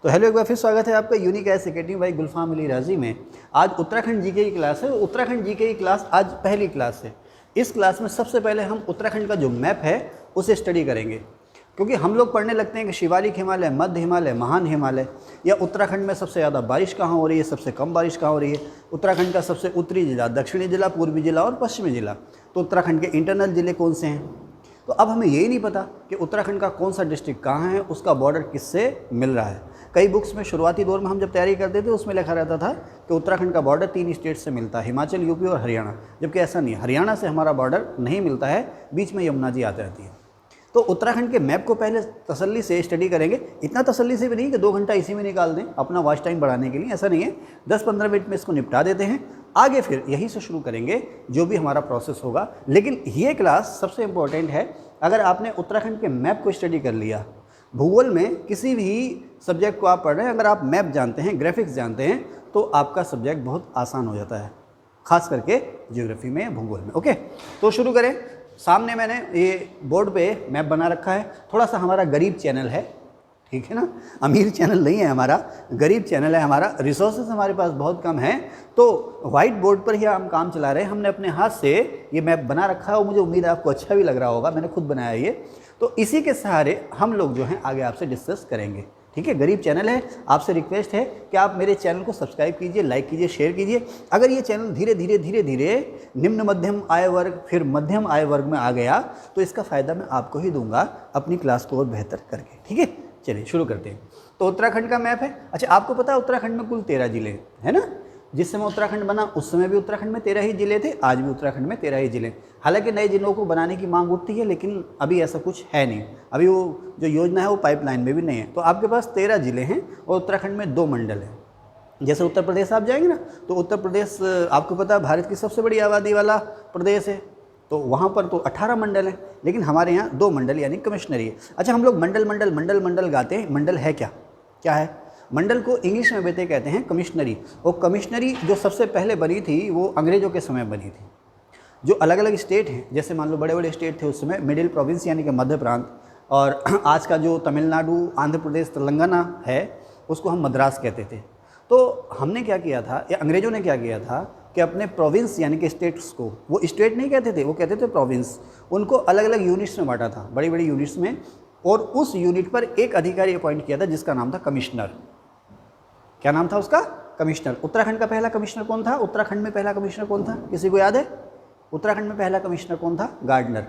तो हेलो, एक बार फिर स्वागत है आपका यूनिक एस अकेडमी बाई गुलफाम अली राजी में। आज उत्तराखंड जीके की क्लास है। उत्तराखंड जीके की क्लास आज पहली क्लास है। इस क्लास में सबसे पहले हम उत्तराखंड का जो मैप है उसे स्टडी करेंगे, क्योंकि हम लोग पढ़ने लगते हैं कि शिवालिक हिमालय, मध्य हिमालय, महान हिमालय, या उत्तराखंड में सबसे ज़्यादा बारिश कहाँ हो रही है, सबसे कम बारिश कहाँ हो रही है, उत्तराखंड का सबसे उत्तरी जिला, दक्षिणी जिला, पूर्वी जिला और पश्चिमी जिला। तो उत्तराखंड के इंटरनल ज़िले कौन से हैं। तो अब हमें यही नहीं पता कि उत्तराखंड का कौन सा डिस्ट्रिक्ट कहाँ है, उसका बॉर्डर किससे मिल रहा है। कई बुक्स में शुरुआती दौर में हम जब तैयारी करते थे उसमें लिखा रहता था कि उत्तराखंड का बॉर्डर 3 स्टेट से मिलता है, हिमाचल, यूपी और हरियाणा, जबकि ऐसा नहीं है। हरियाणा से हमारा बॉर्डर नहीं मिलता है, बीच में यमुना जी आती रहती है। तो उत्तराखंड के मैप को पहले तसल्ली से स्टडी करेंगे। इतना तसल्ली से भी नहीं कि 2 घंटा इसी में निकाल दें अपना वॉच टाइम बढ़ाने के लिए, ऐसा नहीं है। 10-15 मिनट में इसको निपटा देते हैं, आगे फिर यहीं से शुरू करेंगे जो भी हमारा प्रोसेस होगा। लेकिन ये क्लास सबसे इम्पोर्टेंट है। अगर आपने उत्तराखंड के मैप को स्टडी कर लिया, भूगोल में किसी भी सब्जेक्ट को आप पढ़ रहे हैं, अगर आप मैप जानते हैं, ग्राफिक्स जानते हैं, तो आपका सब्जेक्ट बहुत आसान हो जाता है, खास करके ज्योग्राफी में या भूगोल में। ओके, तो शुरू करें। सामने मैंने ये बोर्ड पे मैप बना रखा है। थोड़ा सा हमारा गरीब चैनल है, ठीक है ना, अमीर चैनल नहीं है हमारा, गरीब चैनल है हमारा। रिसोर्सेज हमारे पास बहुत कम हैं, तो वाइट बोर्ड पर ही हम काम चला रहे हैं। हमने अपने हाथ से ये मैप बना रखा है और मुझे उम्मीद है आपको अच्छा भी लग रहा होगा, मैंने खुद बनाया ये। तो इसी के सहारे हम लोग जो हैं आगे आपसे डिस्कस करेंगे, ठीक है। गरीब चैनल है, आपसे रिक्वेस्ट है कि आप मेरे चैनल को सब्सक्राइब कीजिए, लाइक कीजिए, शेयर कीजिए। अगर ये चैनल धीरे धीरे निम्न मध्यम आय वर्ग फिर मध्यम आय वर्ग में आ गया तो इसका फ़ायदा मैं आपको ही दूंगा अपनी क्लास को और बेहतर करके, ठीक है। चलिए शुरू करते हैं। तो उत्तराखंड का मैप है। अच्छा, आपको पता है उत्तराखंड में कुल 13 जिले है ना। जिस समय उत्तराखंड बना उस समय भी उत्तराखंड में 13 ही जिले थे, आज भी उत्तराखंड में 13 ही जिले। हालांकि नए जिलों को बनाने की मांग उठती है, लेकिन अभी ऐसा कुछ है नहीं। अभी वो जो योजना है वो पाइपलाइन में भी नहीं है। तो आपके पास 13 जिले हैं और उत्तराखंड में 2 मंडल हैं। जैसे उत्तर प्रदेश आप जाएंगे ना, तो उत्तर प्रदेश आपको पता है भारत की सबसे बड़ी आबादी वाला प्रदेश है, तो वहाँ पर तो 18 मंडल हैं, लेकिन हमारे यहाँ 2 मंडल यानी कमिश्नरी है। अच्छा, हम लोग मंडल मंडल मंडल मंडल गाते हैं। मंडल है क्या, क्या है? मंडल को इंग्लिश में बेटे कहते हैं कमिश्नरी। और कमिश्नरी जो सबसे पहले बनी थी वो अंग्रेज़ों के समय बनी थी। जो अलग अलग स्टेट हैं, जैसे मान लो बड़े बड़े स्टेट थे उस समय, मिडिल प्रोविंस यानी कि मध्य प्रांत, और आज का जो तमिलनाडु, आंध्र प्रदेश, तेलंगाना है, उसको हम मद्रास कहते थे। तो हमने क्या किया था, या अंग्रेज़ों ने क्या किया था कि अपने प्रोविंस यानी कि स्टेट्स को, वो स्टेट नहीं कहते थे, वो कहते थे प्रोविंस, उनको अलग अलग यूनिट्स में बांटा था, बड़ी बड़ी यूनिट्स में, और उस यूनिट पर एक अधिकारी अपॉइंट किया था जिसका नाम था कमिश्नर। क्या नाम था उसका? कमिश्नर। उत्तराखंड का पहला कमिश्नर कौन था? उत्तराखंड में पहला कमिश्नर कौन था, किसी को याद है? उत्तराखंड में पहला कमिश्नर कौन था? गार्डनर।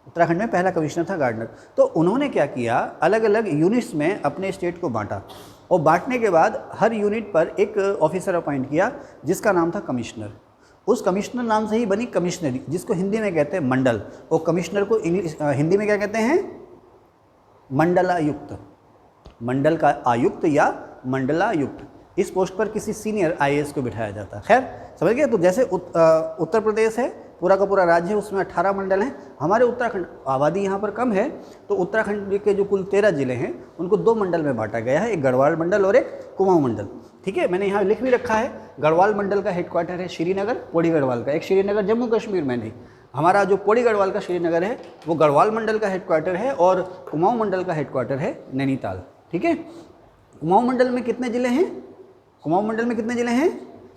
उत्तराखंड में पहला कमिश्नर था गार्डनर। तो उन्होंने क्या किया, अलग अलग यूनिट्स में अपने स्टेट को बांटा, और बांटने के बाद हर यूनिट पर एक ऑफिसर अपॉइंट किया जिसका नाम था कमिश्नर। उस कमिश्नर नाम से ही बनी कमिश्नरी, जिसको हिंदी में कहते हैं मंडल, और कमिश्नर को हिंदी में क्या कहते हैं? मंडलायुक्त। मंडल का आयुक्त या मंडलायुक्त। इस पोस्ट पर किसी सीनियर आईएएस को बिठाया जाता है। खैर, समझ गए। तो जैसे उत्तर प्रदेश है, पूरा का पूरा राज्य है, उसमें 18 मंडल हैं। हमारे उत्तराखंड, आबादी यहाँ पर कम है, तो उत्तराखंड के जो कुल 13 जिले हैं उनको 2 मंडल में बांटा गया है, एक गढ़वाल मंडल और एक कुमाऊं मंडल, ठीक है। मैंने यहाँ लिख भी रखा है, गढ़वाल मंडल का हेडक्वार्टर है श्रीनगर, पौड़ी गढ़वाल का। एक श्रीनगर जम्मू कश्मीर में नहीं, हमारा जो पौड़ी गढ़वाल का श्रीनगर है वो गढ़वाल मंडल का हेडक्वार्टर है, और कुमाऊं मंडल का हेडक्वार्टर है नैनीताल, ठीक है। कुमाऊं मंडल में कितने ज़िले हैं? कुमाऊं मंडल में कितने ज़िले हैं,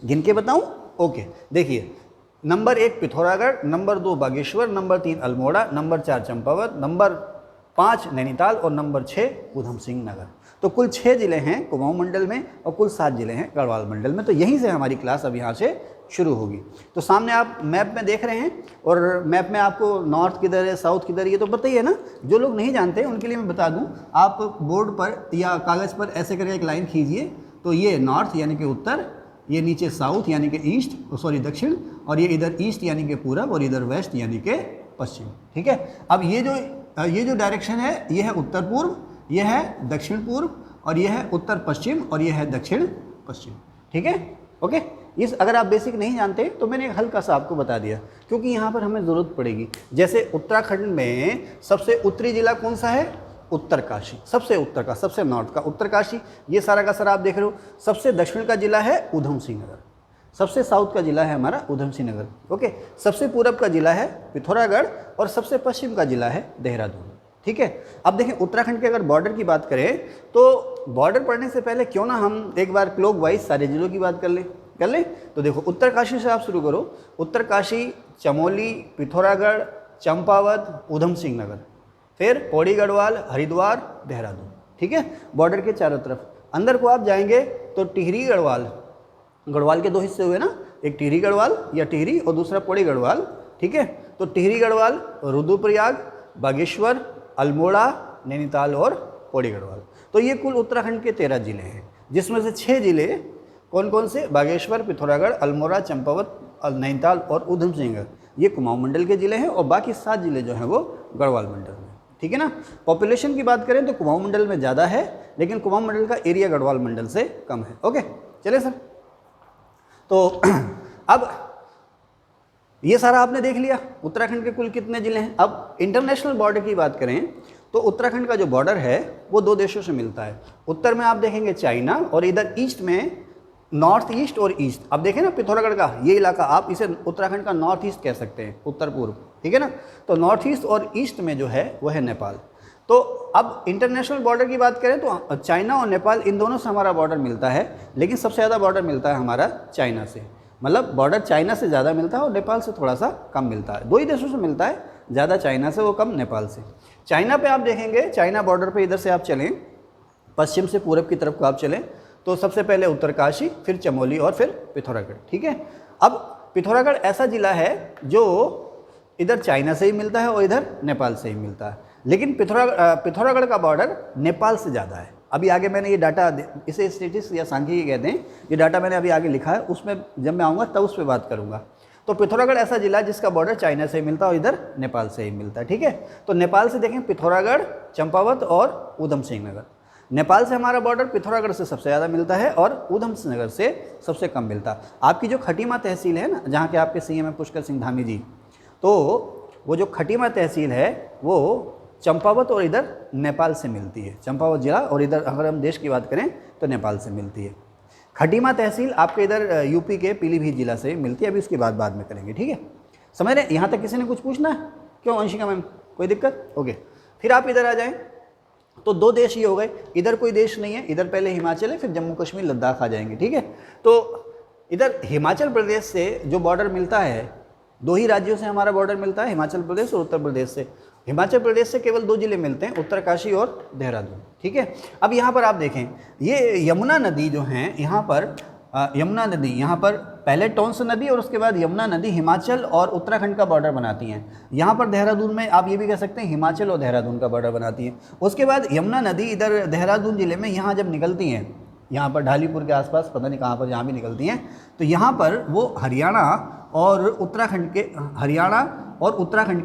गिन के बताऊं? ओके, देखिए, number 1 Pithoragarh, number 2 Bageshwar, number 3 Almora, number 4 Champawat, number 5 Nainital और नंबर 6 उधम सिंह नगर। तो कुल 6 ज़िले हैं कुमाऊं मंडल में और कुल 7 ज़िले हैं गढ़वाल मंडल में। तो यहीं से हमारी क्लास अब यहाँ से शुरू होगी। तो सामने आप मैप में देख रहे हैं, और मैप में आपको नॉर्थ किधर है, साउथ किधर, ये तो बताइए ना। जो लोग नहीं जानते उनके लिए मैं बता दूँ, आप बोर्ड पर या कागज़ पर ऐसे करके एक लाइन खींचिए, तो ये नॉर्थ यानी कि उत्तर, ये नीचे साउथ यानी कि ईस्ट, सॉरी दक्षिण, और ये इधर ईस्ट यानी कि पूरब, और इधर वेस्ट यानी कि पश्चिम, ठीक है। अब ये जो डायरेक्शन है, ये है उत्तर पूर्व, ये है दक्षिण पूर्व, और ये है उत्तर पश्चिम, और ये है दक्षिण पश्चिम, ठीक है। ओके, इस अगर आप बेसिक नहीं जानते तो मैंने हल्का सा आपको बता दिया, क्योंकि यहाँ पर हमें ज़रूरत पड़ेगी। जैसे उत्तराखंड में सबसे उत्तरी जिला कौन सा है? उत्तरकाशी। सबसे उत्तर का, सबसे नॉर्थ का उत्तरकाशी, ये सारा का सारा आप देख रहे हो। सबसे दक्षिण का जिला है उधम सिंह नगर, सबसे साउथ का जिला है हमारा उधम सिंह नगर, ओके। सबसे पूरब का जिला है पिथौरागढ़, और सबसे पश्चिम का जिला है देहरादून, ठीक है। अब देखें उत्तराखंड के अगर बॉर्डर की बात करें तो बॉर्डर पढ़ने से पहले क्यों ना हम एक बार क्लॉकवाइज सारे जिलों की बात कर लें। तो देखो उत्तरकाशी से आप शुरू करो, उत्तरकाशी, चमोली, पिथौरागढ़, चंपावत, ऊधम सिंह नगर, फिर पौड़ी गढ़वाल, हरिद्वार, देहरादून, ठीक है, बॉर्डर के चारों तरफ। अंदर को आप जाएंगे तो टिहरी गढ़वाल, गढ़वाल के दो हिस्से हुए ना, एक टिहरी गढ़वाल या टिहरी और दूसरा पौड़ी गढ़वाल, ठीक है। तो टिहरी गढ़वाल, रुद्रप्रयाग, बागेश्वर, अल्मोड़ा, नैनीताल और पौड़ी गढ़वाल। तो ये कुल उत्तराखंड के 13 जिले हैं, जिसमें से 6 जिले कौन कौन से, बागेश्वर, पिथौरागढ़, अल्मोड़ा, चंपावत, नैनीताल और ऊधम सिंह नगर, ये कुमाऊं मंडल के जिले हैं और बाकी 7 जिले जो हैं वो गढ़वाल मंडल में, ठीक है ना। पॉपुलेशन की बात करें तो कुमाऊं मंडल में ज़्यादा है, लेकिन कुमाऊं मंडल का एरिया गढ़वाल मंडल से कम है। ओके चलिए सर, तो अब ये सारा आपने देख लिया उत्तराखंड के कुल कितने जिले हैं। अब इंटरनेशनल बॉर्डर की बात करें तो उत्तराखंड का जो बॉर्डर है वो 2 देशों से मिलता है। उत्तर में आप देखेंगे चाइना और इधर ईस्ट में नॉर्थ ईस्ट और ईस्ट। अब देखें ना पिथौरागढ़ का ये इलाका, आप इसे उत्तराखंड का नॉर्थ ईस्ट कह सकते हैं, उत्तर पूर्व, ठीक है ना। तो नॉर्थ ईस्ट और ईस्ट में जो है वो है नेपाल। तो अब इंटरनेशनल बॉर्डर की बात करें तो चाइना और नेपाल इन दोनों से हमारा बॉर्डर मिलता है, लेकिन सबसे ज़्यादा बॉर्डर मिलता है हमारा चाइना से, मतलब बॉर्डर चाइना से ज़्यादा मिलता है और नेपाल से थोड़ा सा कम मिलता है। 2 ही देशों से मिलता है, ज़्यादा चाइना से वो कम नेपाल से। चाइना पे आप देखेंगे, चाइना बॉर्डर पे इधर से आप चलें, पश्चिम से पूरब की तरफ को आप चलें तो सबसे पहले उत्तरकाशी, फिर चमोली और फिर पिथौरागढ़, ठीक है। अब पिथौरागढ़ ऐसा जिला है जो इधर चाइना से ही मिलता है और इधर नेपाल से ही मिलता है, लेकिन पिथौरागढ़ का बॉर्डर नेपाल से ज़्यादा है। अभी आगे मैंने ये डाटा, इसे स्टेटिस्टिक्स या सांख्यिकी कहते हैं, ये डाटा मैंने अभी आगे लिखा है, उसमें जब मैं आऊँगा तब उस पर बात करूँगा। तो पिथौरागढ़ ऐसा जिला है जिसका बॉर्डर चाइना से मिलता है और इधर नेपाल से ही मिलता है, ठीक है। तो नेपाल से देखें पिथौरागढ़, चंपावत और ऊधम सिंह नगर। नेपाल से हमारा बॉर्डर पिथौरागढ़ से सबसे ज़्यादा मिलता है और ऊधम सिंह नगर से सबसे कम मिलता है। आपकी जो खटीमा तहसील है ना, जहाँ के आपके सीएम है पुष्कर सिंह धामी जी, तो वो जो खटीमा तहसील है वो चंपावत और इधर नेपाल से मिलती है, चंपावत जिला, और इधर अगर हम देश की बात करें तो नेपाल से मिलती है। खटीमा तहसील आपके इधर यूपी के पीलीभीत जिला से मिलती है, अभी उसकी बात बाद में करेंगे, ठीक है। समझ रहे हैं? यहाँ तक किसी ने कुछ पूछना है? क्यों अंशिका मैम, कोई दिक्कत? ओके, फिर आप इधर आ जाएँ तो 2 देश ये हो गए, इधर कोई देश नहीं है, इधर पहले हिमाचल है, फिर जम्मू कश्मीर, लद्दाख आ जाएंगे, ठीक है। तो इधर हिमाचल प्रदेश से जो बॉर्डर मिलता है, 2 ही राज्यों से हमारा बॉर्डर मिलता है, हिमाचल प्रदेश और उत्तर प्रदेश से। हिमाचल प्रदेश से केवल 2 जिले मिलते हैं, उत्तरकाशी और देहरादून, ठीक है। अब यहाँ पर आप देखें, ये यमुना नदी जो हैं यहाँ पर, यमुना नदी यहाँ पर पहले टोंस नदी और उसके बाद यमुना नदी हिमाचल और उत्तराखंड का बॉर्डर बनाती हैं। यहाँ पर देहरादून में आप ये भी कह सकते हैं हिमाचल और देहरादून का बॉर्डर बनाती हैं। उसके बाद यमुना नदी इधर देहरादून ज़िले में यहाँ जब निकलती हैं, यहाँ पर ढालीपुर के आसपास, पता नहीं कहाँ पर, यहाँ भी निकलती हैं, तो यहाँ पर वो हरियाणा और उत्तराखंड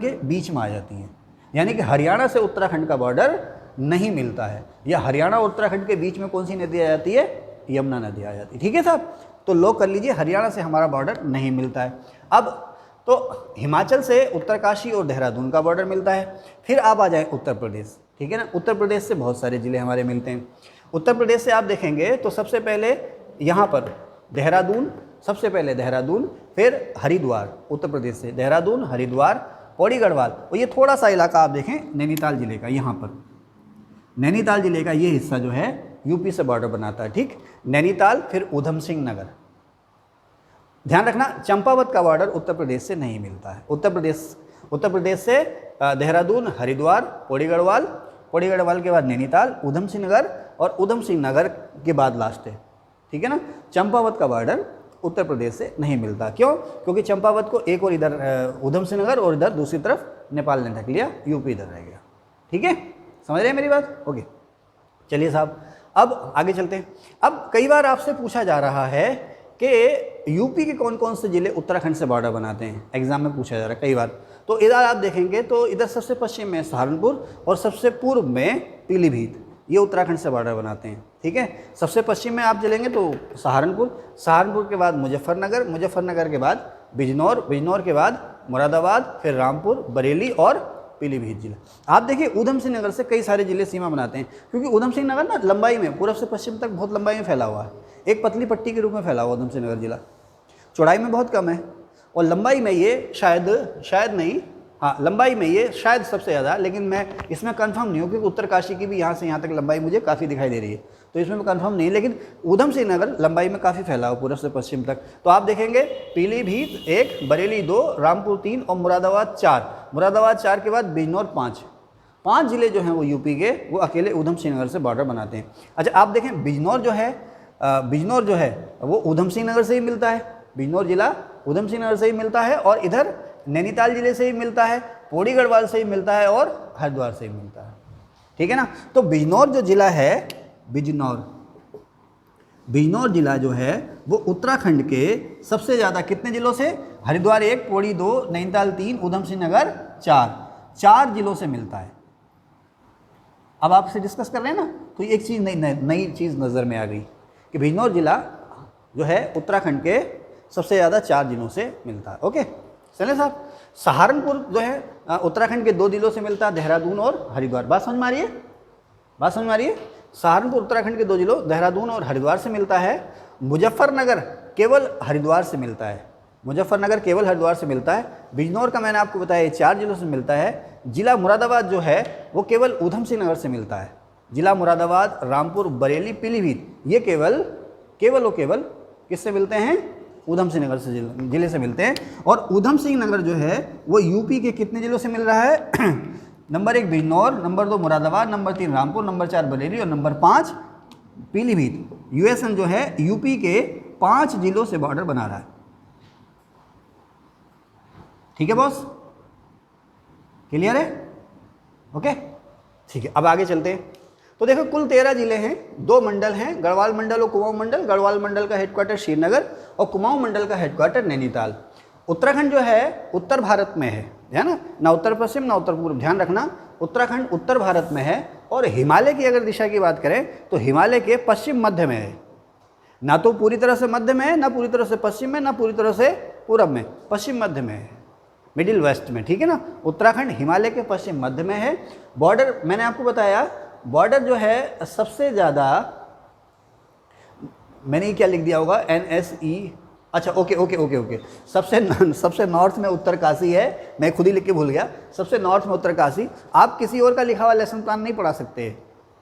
के बीच में आ जाती हैं। यानी कि हरियाणा से उत्तराखंड का बॉर्डर नहीं मिलता है, या हरियाणा और उत्तराखंड के बीच में कौन सी नदी आ जाती है? यमुना नदी आ जाती है, ठीक है साहब। तो लोग कर लीजिए, हरियाणा से हमारा बॉर्डर नहीं मिलता है। अब तो हिमाचल से उत्तरकाशी और देहरादून का बॉर्डर मिलता है। फिर आप आ जाएं उत्तर प्रदेश, ठीक है ना। उत्तर प्रदेश से बहुत सारे ज़िले हमारे मिलते हैं। उत्तर प्रदेश से आप देखेंगे तो सबसे पहले यहाँ पर देहरादून, सबसे पहले देहरादून, फिर हरिद्वार, उत्तर प्रदेश से देहरादून, हरिद्वार, पौड़ी गढ़वाल, और ये थोड़ा सा इलाका आप देखें नैनीताल ज़िले का, यहाँ पर नैनीताल ज़िले का ये हिस्सा जो है यूपी से बॉर्डर बनाता है, ठीक। नैनीताल, फिर ऊधम सिंह नगर। ध्यान रखना, चंपावत का बॉर्डर उत्तर प्रदेश से नहीं मिलता है। उत्तर प्रदेश से देहरादून, हरिद्वार, पौड़ी गढ़वाल के बाद नैनीताल, ऊधम सिंह नगर, और ऊधम सिंह नगर के बाद लास्ट है, ठीक है ना। चंपावत का बॉर्डर उत्तर प्रदेश से नहीं मिलता। क्यों? क्योंकि चंपावत को एक और इधर ऊधम सिंह नगर और इधर दूसरी तरफ नेपाल ने ढक लिया, यूपी इधर रह गया, ठीक है। समझ रहे हैं मेरी बात? ओके, चलिए साहब अब आगे चलते हैं। अब कई बार आपसे पूछा जा रहा है कि यूपी के कौन कौन से ज़िले उत्तराखंड से बॉर्डर बनाते हैं, एग्जाम में पूछा जा रहा है कई बार। तो इधर आप देखेंगे तो इधर सबसे पश्चिम में सहारनपुर और सबसे पूर्व में पीलीभीत, ये उत्तराखंड से बॉर्डर बनाते हैं, ठीक है। सबसे पश्चिम में आप चलेंगे तो सहारनपुर के बाद मुजफ्फरनगर के बाद बिजनौर के बाद मुरादाबाद, फिर रामपुर, बरेली और पीलीभीत जिला। आप देखिए ऊधम सिंह नगर से कई सारे जिले सीमा बनाते हैं, क्योंकि ऊधम सिंह नगर ना लंबाई में पूर्व से पश्चिम तक बहुत लंबाई में फैला हुआ है, एक पतली पट्टी के रूप में फैला हुआ ऊधम सिंह नगर जिला। चौड़ाई में बहुत कम है और लंबाई में ये शायद नहीं, हाँ लंबाई में ये शायद सबसे ज़्यादा, लेकिन मैं इसमें कंफर्म नहीं हूँ क्योंकि उत्तरकाशी की भी यहाँ से यहाँ तक लंबाई मुझे काफ़ी दिखाई दे रही है, तो इसमें मैं कंफर्म नहीं, लेकिन ऊधम सिंह नगर लंबाई में काफ़ी फैला हो पूर्व से पश्चिम तक। तो आप देखेंगे पीलीभीत 1, बरेली 2, रामपुर 3 और मुरादाबाद 4। मुरादाबाद 4 के बाद बिजनौर 5। 5 जिले जो हैं वो यूपी के, वो अकेले ऊधम सिंह नगर से बॉर्डर बनाते हैं। अच्छा आप देखें बिजनौर जो है वो ऊधम सिंह नगर से ही मिलता है, बिजनौर जिला ऊधम सिंह नगर से ही मिलता है, और इधर नैनीताल जिले से ही मिलता है, पौड़ी गढ़वाल से ही मिलता है और हरिद्वार से ही मिलता है, ठीक है ना। तो बिजनौर जो जिला है, बिजनौर जिला जो है वो उत्तराखंड के सबसे ज़्यादा कितने जिलों से, हरिद्वार 1, पौड़ी 2, नैनीताल 3, ऊधम सिंह नगर 4 जिलों से मिलता है। अब आपसे डिस्कस कर रहे हैं ना, तो एक चीज़ नई चीज़ नज़र में आ गई कि बिजनौर जिला जो है उत्तराखंड के सबसे ज़्यादा 4 जिलों से मिलता है। ओके चलें साहब, सहारनपुर जो है उत्तराखंड के 2 जिलों से मिलता है, देहरादून और हरिद्वार। बात समझ में आ रही है, सहारनपुर उत्तराखंड के 2 जिलों देहरादून और हरिद्वार से मिलता है। मुजफ्फरनगर केवल हरिद्वार से मिलता है, मुजफ्फरनगर केवल हरिद्वार से मिलता है। बिजनौर का मैंने आपको बताया 4 जिलों से मिलता है। जिला मुरादाबाद जो है वो केवल ऊधम सिंह नगर से मिलता है। जिला मुरादाबाद, रामपुर, बरेली, पीलीभीत ये केवल किससे मिलते हैं, ऊधम सिंह नगर से जिले से मिलते हैं। और ऊधम सिंह नगर जो है वो यूपी के कितने जिलों से मिल रहा है number 1 Bijnor, number 2 Moradabad, number 3 Rampur, number 4 Bareilly और नंबर 5 पीलीभीत। यूएसएन जो है यूपी के 5 जिलों से बॉर्डर बना रहा है, ठीक है बॉस, क्लियर है, ओके ठीक है। अब आगे चलते हैं। तो देखो कुल 13 जिले हैं, 2 मंडल हैं, गढ़वाल मंडल और कुमाऊं मंडल। गढ़वाल मंडल का हेडक्वार्टर श्रीनगर और कुमाऊं मंडल का हेडक्वार्टर नैनीताल। उत्तराखंड जो है उत्तर भारत में है ना उत्तर पश्चिम ना उत्तर पूर्व, ध्यान रखना उत्तराखंड उत्तर भारत में है। और हिमालय की अगर दिशा की बात करें तो हिमालय के पश्चिम मध्य में है, ना तो पूरी तरह से मध्य में है, ना पूरी तरह से पश्चिम में, ना पूरी तरह से पूरब में, पश्चिम मध्य में है, मिडिल वेस्ट में, ठीक है ना। उत्तराखंड हिमालय के पश्चिम मध्य में है। बॉर्डर मैंने आपको बताया, बॉर्डर जो है सबसे ज़्यादा, मैंने क्या लिख दिया होगा NSE, अच्छा ओके सबसे नॉर्थ में उत्तरकाशी है, मैं खुद ही लिख के भूल गया, सबसे नॉर्थ में उत्तरकाशी। आप किसी और का लिखा हुआ लेसन प्लान नहीं पढ़ा सकते,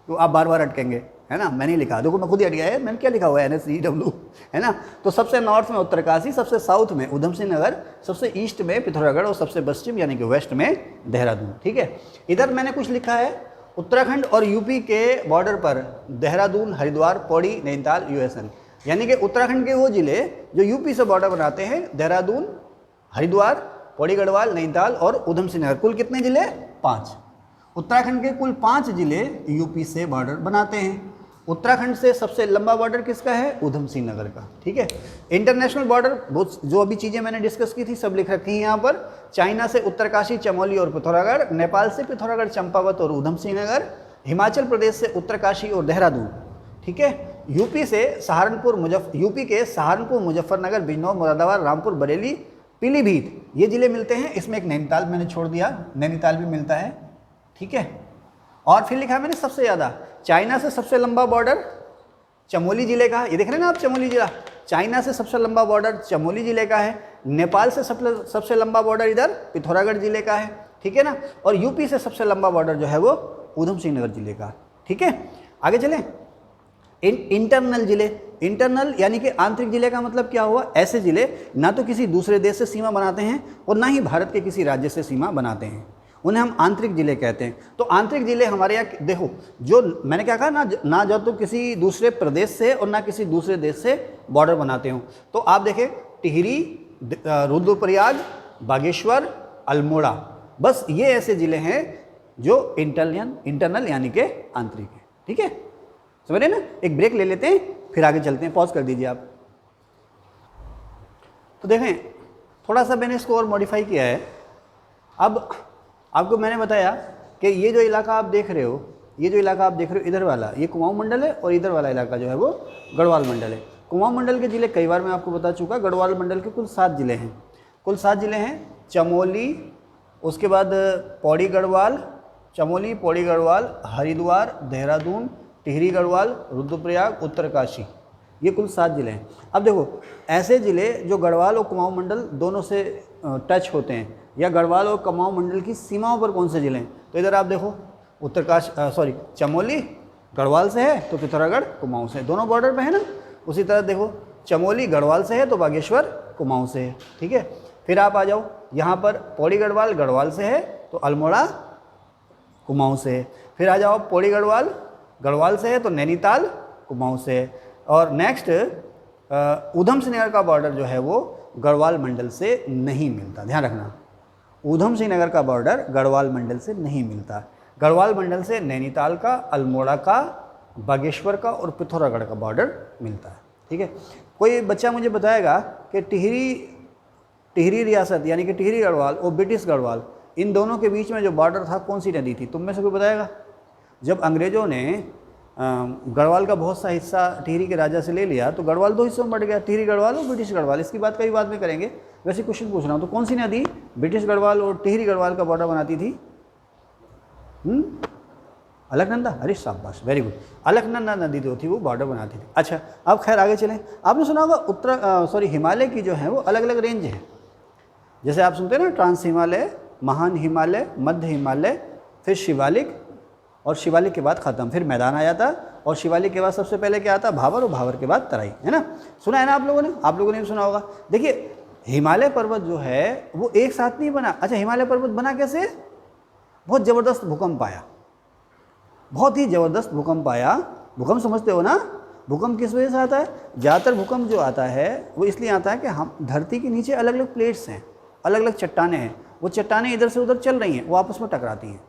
तो आप बार बार अटकेंगे, है ना। मैंने लिखा, देखो मैं खुद ही अट गया है, मैंने क्या लिखा हुआ है NSEW, है ना। तो सबसे नॉर्थ में उत्तरकाशी, सबसे साउथ में ऊधम सिंह नगर, सबसे ईस्ट में पिथौरागढ़ और सबसे पश्चिम यानी कि वेस्ट में देहरादून, ठीक है। इधर मैंने कुछ लिखा है उत्तराखंड और यूपी के बॉर्डर पर देहरादून, हरिद्वार, पौड़ी, नैनीताल, यूएसएन, यानी कि उत्तराखंड के वो जिले जो यूपी से बॉर्डर बनाते हैं, देहरादून, हरिद्वार, पौड़ी गढ़वाल, नैनीताल और ऊधम सिंह नगर। कुल कितने जिले, 5। उत्तराखंड के कुल 5 जिले यूपी से बॉर्डर बनाते हैं। उत्तराखंड से सबसे लंबा बॉर्डर किसका है, ऊधम सिंह नगर का, ठीक है। इंटरनेशनल बॉर्डर जो अभी चीज़ें मैंने डिस्कस की थी सब लिख रखी हैं यहाँ पर। चाइना से उत्तरकाशी, चमोली और पिथौरागढ़, नेपाल से पिथौरागढ़, चंपावत और ऊधम सिंह नगर, हिमाचल प्रदेश से उत्तरकाशी और देहरादून, ठीक है। यूपी से सहारनपुर, यूपी के सहारनपुर, मुजफ्फरनगर, बिजनौर, मुरादाबाद, रामपुर, बरेली, पीलीभीत ये जिले मिलते हैं। इसमें एक नैनीताल मैंने छोड़ दिया, नैनीताल भी मिलता है, ठीक है। और फिर लिखा है मैंने सबसे ज़्यादा, चाइना से सबसे लंबा बॉर्डर चमोली जिले का, ये देख रहे हैं ना आप, चमोली जिला, चाइना से सबसे लंबा बॉर्डर चमोली जिले का है। नेपाल से सबसे लंबा बॉर्डर इधर पिथौरागढ़ जिले का है, ठीक है ना। और यूपी से सबसे लंबा बॉर्डर जो है वो ऊधम सिंह नगर जिले का, ठीक है। आगे चलें। इंटरनल जिले, इंटरनल यानी कि आंतरिक जिले का मतलब क्या हुआ, ऐसे जिले ना तो किसी दूसरे देश से सीमा बनाते हैं और ना ही भारत के किसी राज्य से सीमा बनाते हैं, उन्हें हम आंतरिक जिले कहते हैं। तो आंतरिक जिले हमारे यहाँ देखो, जो मैंने क्या कहा ना जो तो किसी दूसरे प्रदेश से और ना किसी दूसरे देश से बॉर्डर बनाते हो। तो आप देखें टिहरी, रुद्रप्रयाग, बागेश्वर, अल्मोड़ा, बस ये ऐसे जिले हैं जो इंटरनल यानी कि आंतरिक है, ठीक है। समझ रहे ना। एक ब्रेक ले लेते हैं फिर आगे चलते हैं, पॉज कर दीजिए आप। तो देखें थोड़ा सा मैंने इसको और मॉडिफाई किया है। अब आपको मैंने बताया कि ये जो इलाका आप देख रहे हो, इधर वाला ये कुमाऊं मंडल है और इधर वाला इलाका जो है वो गढ़वाल मंडल है। कुमाऊं मंडल के जिले कई बार मैं आपको बता चुका, गढ़वाल मंडल के कुल 7 जिले हैं, चमोली, उसके बाद पौड़ी गढ़वाल, हरिद्वार, देहरादून, टिहरी गढ़वाल, रुद्रप्रयाग, उत्तरकाशी, ये कुल 7 ज़िले हैं। अब देखो ऐसे ज़िले जो गढ़वाल और कुमाऊं मंडल दोनों से टच होते हैं, या गढ़वाल और कुमाऊं मंडल की सीमाओं पर कौन से ज़िले हैं, तो इधर आप देखो चमोली गढ़वाल से है तो पिथौरागढ़ कुमाऊं से, दोनों बॉर्डर पे है ना। उसी तरह देखो चमोली गढ़वाल से है तो बागेश्वर कुमाऊं से है, ठीक है। फिर आप आ जाओ यहाँ पर पौड़ी गढ़वाल गढ़वाल से है तो अल्मोड़ा कुमाऊं से है। फिर आ जाओ पौड़ी गढ़वाल गढ़वाल से है तो नैनीताल कुमाऊं से है। और नेक्स्ट ऊधम सिंह नगर का बॉर्डर जो है वो गढ़वाल मंडल से नहीं मिलता, ध्यान रखना। ऊधम सिंह नगर का बॉर्डर गढ़वाल मंडल से नहीं मिलता। गढ़वाल मंडल से नैनीताल का, अल्मोड़ा का, बागेश्वर का और पिथौरागढ़ का बॉर्डर मिलता है, ठीक है। कोई बच्चा मुझे बताएगा कि टिहरी रियासत यानी कि टिहरी गढ़वाल और ब्रिटिश गढ़वाल, इन दोनों के बीच में जो बॉर्डर था कौन सी नदी थी, तुम में से कोई बताएगा। जब अंग्रेज़ों ने गढ़वाल का बहुत सा हिस्सा टिहरी के राजा से ले लिया तो गढ़वाल 2 हिस्सों में बढ़ गया, टिहरी गढ़वाल और ब्रिटिश गढ़वाल। इसकी बात कई बाद में करेंगे, वैसे क्वेश्चन पूछ रहा हूँ। तो कौन सी नदी ब्रिटिश गढ़वाल और टिहरी गढ़वाल का बॉर्डर बनाती थी? अलकनंदा, अरे शाबाश, वेरी गुड। अलकनंदा नदी जो थी वो बॉर्डर बनाती थी। अच्छा, अब खैर आगे चलें। आपने सुना होगा हिमालय की जो है वो अलग अलग रेंज है। जैसे आप सुनते हैं ना, ट्रांस हिमालय, महान हिमालय, मध्य हिमालय, फिर शिवालिक, और शिवालिक के बाद ख़त्म, फिर मैदान आ जाता, और शिवालिक के बाद सबसे पहले क्या आता? भावर, और भावर के बाद तराई, है ना। सुना है ना आप लोगों ने भी सुना होगा। देखिए हिमालय पर्वत जो है वो एक साथ नहीं बना। अच्छा, हिमालय पर्वत बना कैसे? बहुत ज़बरदस्त भूकंप आया, बहुत ही ज़बरदस्त भूकंप आया। भूकंप समझते हो ना? भूकंप किस वजह से आता है? ज़्यादातर भूकंप जो आता है वो इसलिए आता है कि हम धरती के नीचे अलग अलग प्लेट्स हैं, अलग अलग चट्टानें हैं, वो चट्टानें इधर से उधर चल रही हैं, वो आपस में टकराती हैं।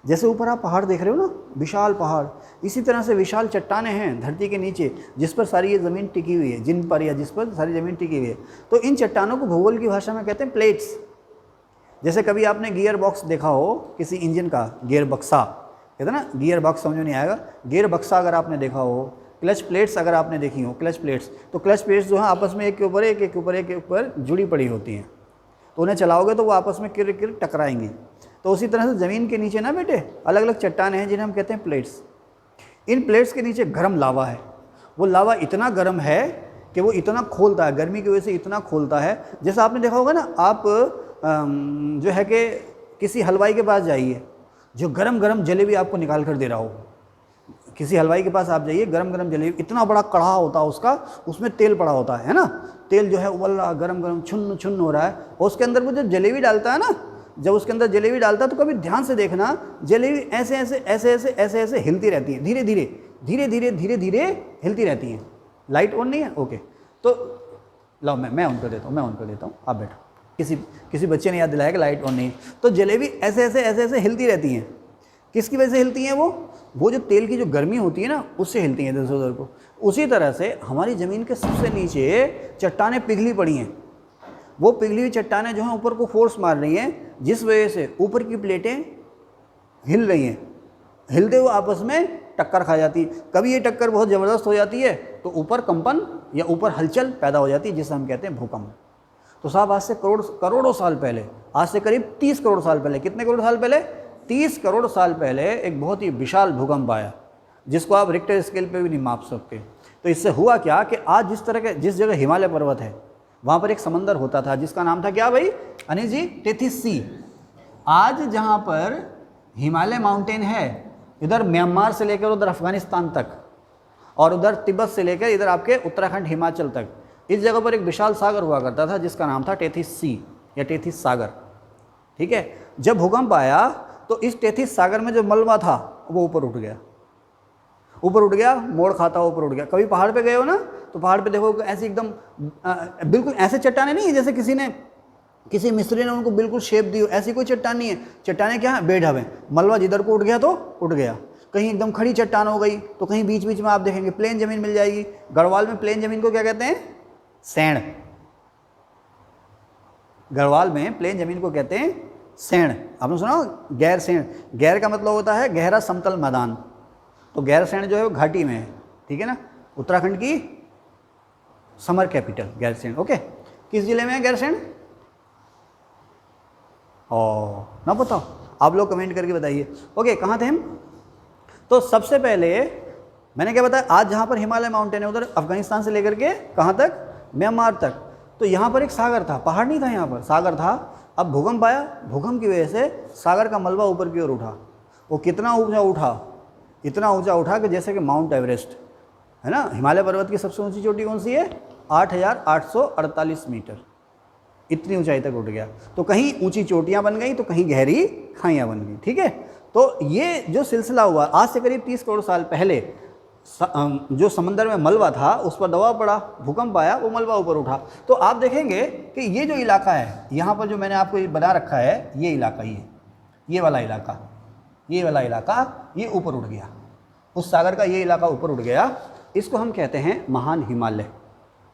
जैसे ऊपर आप पहाड़ देख रहे हो ना, विशाल पहाड़, इसी तरह से विशाल चट्टानें हैं धरती के नीचे जिस पर सारी ये ज़मीन टिकी हुई है, जिन पर या जिस पर सारी ज़मीन टिकी हुई है। तो इन चट्टानों को भूगोल की भाषा में कहते हैं प्लेट्स। जैसे कभी आपने गियर बॉक्स देखा हो किसी इंजन का, गियर बक्सा कहते हैं ना, गियर बॉक्स समझ में नहीं आएगा, गियर बक्सा अगर आपने देखा हो, क्लच प्लेट्स अगर आपने देखी हो, क्लच प्लेट्स, तो क्लच प्लेट्स जो है आपस में एक के ऊपर एक, एक के ऊपर एक के ऊपर जुड़ी पड़ी होती हैं। तो उन्हें चलाओगे तो वो आपस में किर किर टकराएंगी। तो उसी तरह से ज़मीन के नीचे ना बेटे अलग अलग चट्टानें हैं जिन्हें हम कहते हैं प्लेट्स। इन प्लेट्स के नीचे गर्म लावा है। वो लावा इतना गर्म है कि वो इतना खोलता है, गर्मी की वजह से इतना खोलता है। जैसा आपने देखा होगा ना, आप जो है कि किसी हलवाई के पास जाइए जो गरम गरम जलेबी आपको निकाल कर दे रहा हो। किसी हलवाई के पास आप जाइए, गरम गरम जलेबी, इतना बड़ा कढ़ा होता है उसका, उसमें तेल पड़ा होता है ना, तेल जो है उबल रहा, गरम गरम छुन्न छुन्न हो रहा है, और उसके अंदर वो जब जलेबी डालता है ना, जब उसके अंदर जलेबी डालता है तो कभी ध्यान से देखना, जलेबी ऐसे ऐसे ऐसे ऐसे ऐसे ऐसे हिलती रहती है, धीरे धीरे धीरे धीरे धीरे धीरे हिलती रहती हैं। लाइट ऑन नहीं है? ओके, तो लो मैं ऑन कर देता हूँ, आप बैठो। किसी बच्चे ने याद दिलाया कि लाइट ऑन नहीं है। तो जलेबी ऐसे ऐसे ऐसे ऐसे हिलती रहती हैं। किसकी वजह से हिलती हैं? वो जो तेल की जो गर्मी होती है ना, उससे हिलती हैं इधर से उधर को। उसी तरह से हमारी ज़मीन के सबसे नीचे चट्टानें पिघली पड़ी हैं। वो पिघली हुई चट्टानें जो हैं ऊपर को फोर्स मार रही हैं, जिस वजह से ऊपर की प्लेटें हिल रही हैं। हिलते हुए आपस में टक्कर खा जाती है। कभी ये टक्कर बहुत ज़बरदस्त हो जाती है तो ऊपर कंपन या ऊपर हलचल पैदा हो जाती है, जिसे हम कहते हैं भूकंप। तो साहब आज से करोड़ों साल पहले, आज से करीब 30 करोड़ साल पहले, कितने करोड़ साल पहले? 30 करोड़ साल पहले एक बहुत ही विशाल भूकंप आया, जिसको आप रिक्टर स्केल पे भी नहीं माप सकते। तो इससे हुआ क्या कि आज जिस जगह हिमालय पर्वत है वहाँ पर एक समंदर होता था जिसका नाम था क्या भाई अनिल जी? Tethys sea. आज जहाँ पर हिमालय माउंटेन है, इधर म्यांमार से लेकर उधर अफगानिस्तान तक, और उधर तिब्बत से लेकर इधर आपके उत्तराखंड हिमाचल तक, इस जगह पर एक विशाल सागर हुआ करता था जिसका नाम था टेथिस सी या टेथिस सागर। ठीक है, जब भूकंप आया तो इस टेथिस सागर में जो मलबा था वो ऊपर उठ गया, मोड़ खाता ऊपर उठ गया। कभी पहाड़ पे गए हो ना, तो पहाड़ पे देखो ऐसे एकदम बिल्कुल ऐसे चट्टाने नहीं है जैसे किसी मिस्त्री ने उनको बिल्कुल शेप दी हो, ऐसी कोई चट्टान नहीं है। चट्टाने क्या है? बेढब है। मलबा जिधर को उठ गया तो उठ गया। कहीं एकदम खड़ी चट्टान हो गई तो कहीं बीच बीच में आप देखेंगे प्लेन ज़मीन मिल जाएगी। गढ़वाल में प्लेन ज़मीन को क्या कहते हैं? सैण। गढ़वाल में प्लेन ज़मीन को कहते हैं सैण। आपने सुना गैर सैण? गैर का मतलब होता है गहरा समतल मैदान। तो गैर सैण जो है वो घाटी में है, ठीक है ना, उत्तराखंड की समर कैपिटल गैरसैंण। ओके, किस जिले में है गैरसैंण? ना बताओ, आप लोग कमेंट करके बताइए। ओके, कहाँ थे हम? तो सबसे पहले मैंने क्या बताया, आज जहाँ पर हिमालय माउंटेन है उधर अफगानिस्तान से लेकर के कहाँ तक, म्यांमार तक, तो यहाँ पर एक सागर था, पहाड़ नहीं था, यहाँ पर सागर था। अब भूकंप आया, भूकंप की वजह से सागर का मलबा ऊपर की ओर उठा। वो कितना ऊंचा उठा, इतना ऊंचा उठा कि जैसे कि माउंट एवरेस्ट है ना। हिमालय पर्वत की सबसे ऊंची चोटी कौन सी है, 8,848 मीटर, इतनी ऊंचाई तक उठ गया। तो कहीं ऊंची चोटियां बन गई तो कहीं गहरी खाइयां बन गई, ठीक है। तो ये जो सिलसिला हुआ आज से करीब 30 करोड़ साल पहले, जो समंदर में मलबा था उस पर दबाव पड़ा, भूकंप आया, वो मलबा ऊपर उठा। तो आप देखेंगे कि ये जो इलाका है यहाँ पर जो मैंने आपको बना रखा है, ये इलाका, ये वाला इलाका, ये वाला इलाका, ये ऊपर उठ गया, उस सागर का ये इलाका ऊपर उठ गया। इसको हम कहते हैं महान हिमालय।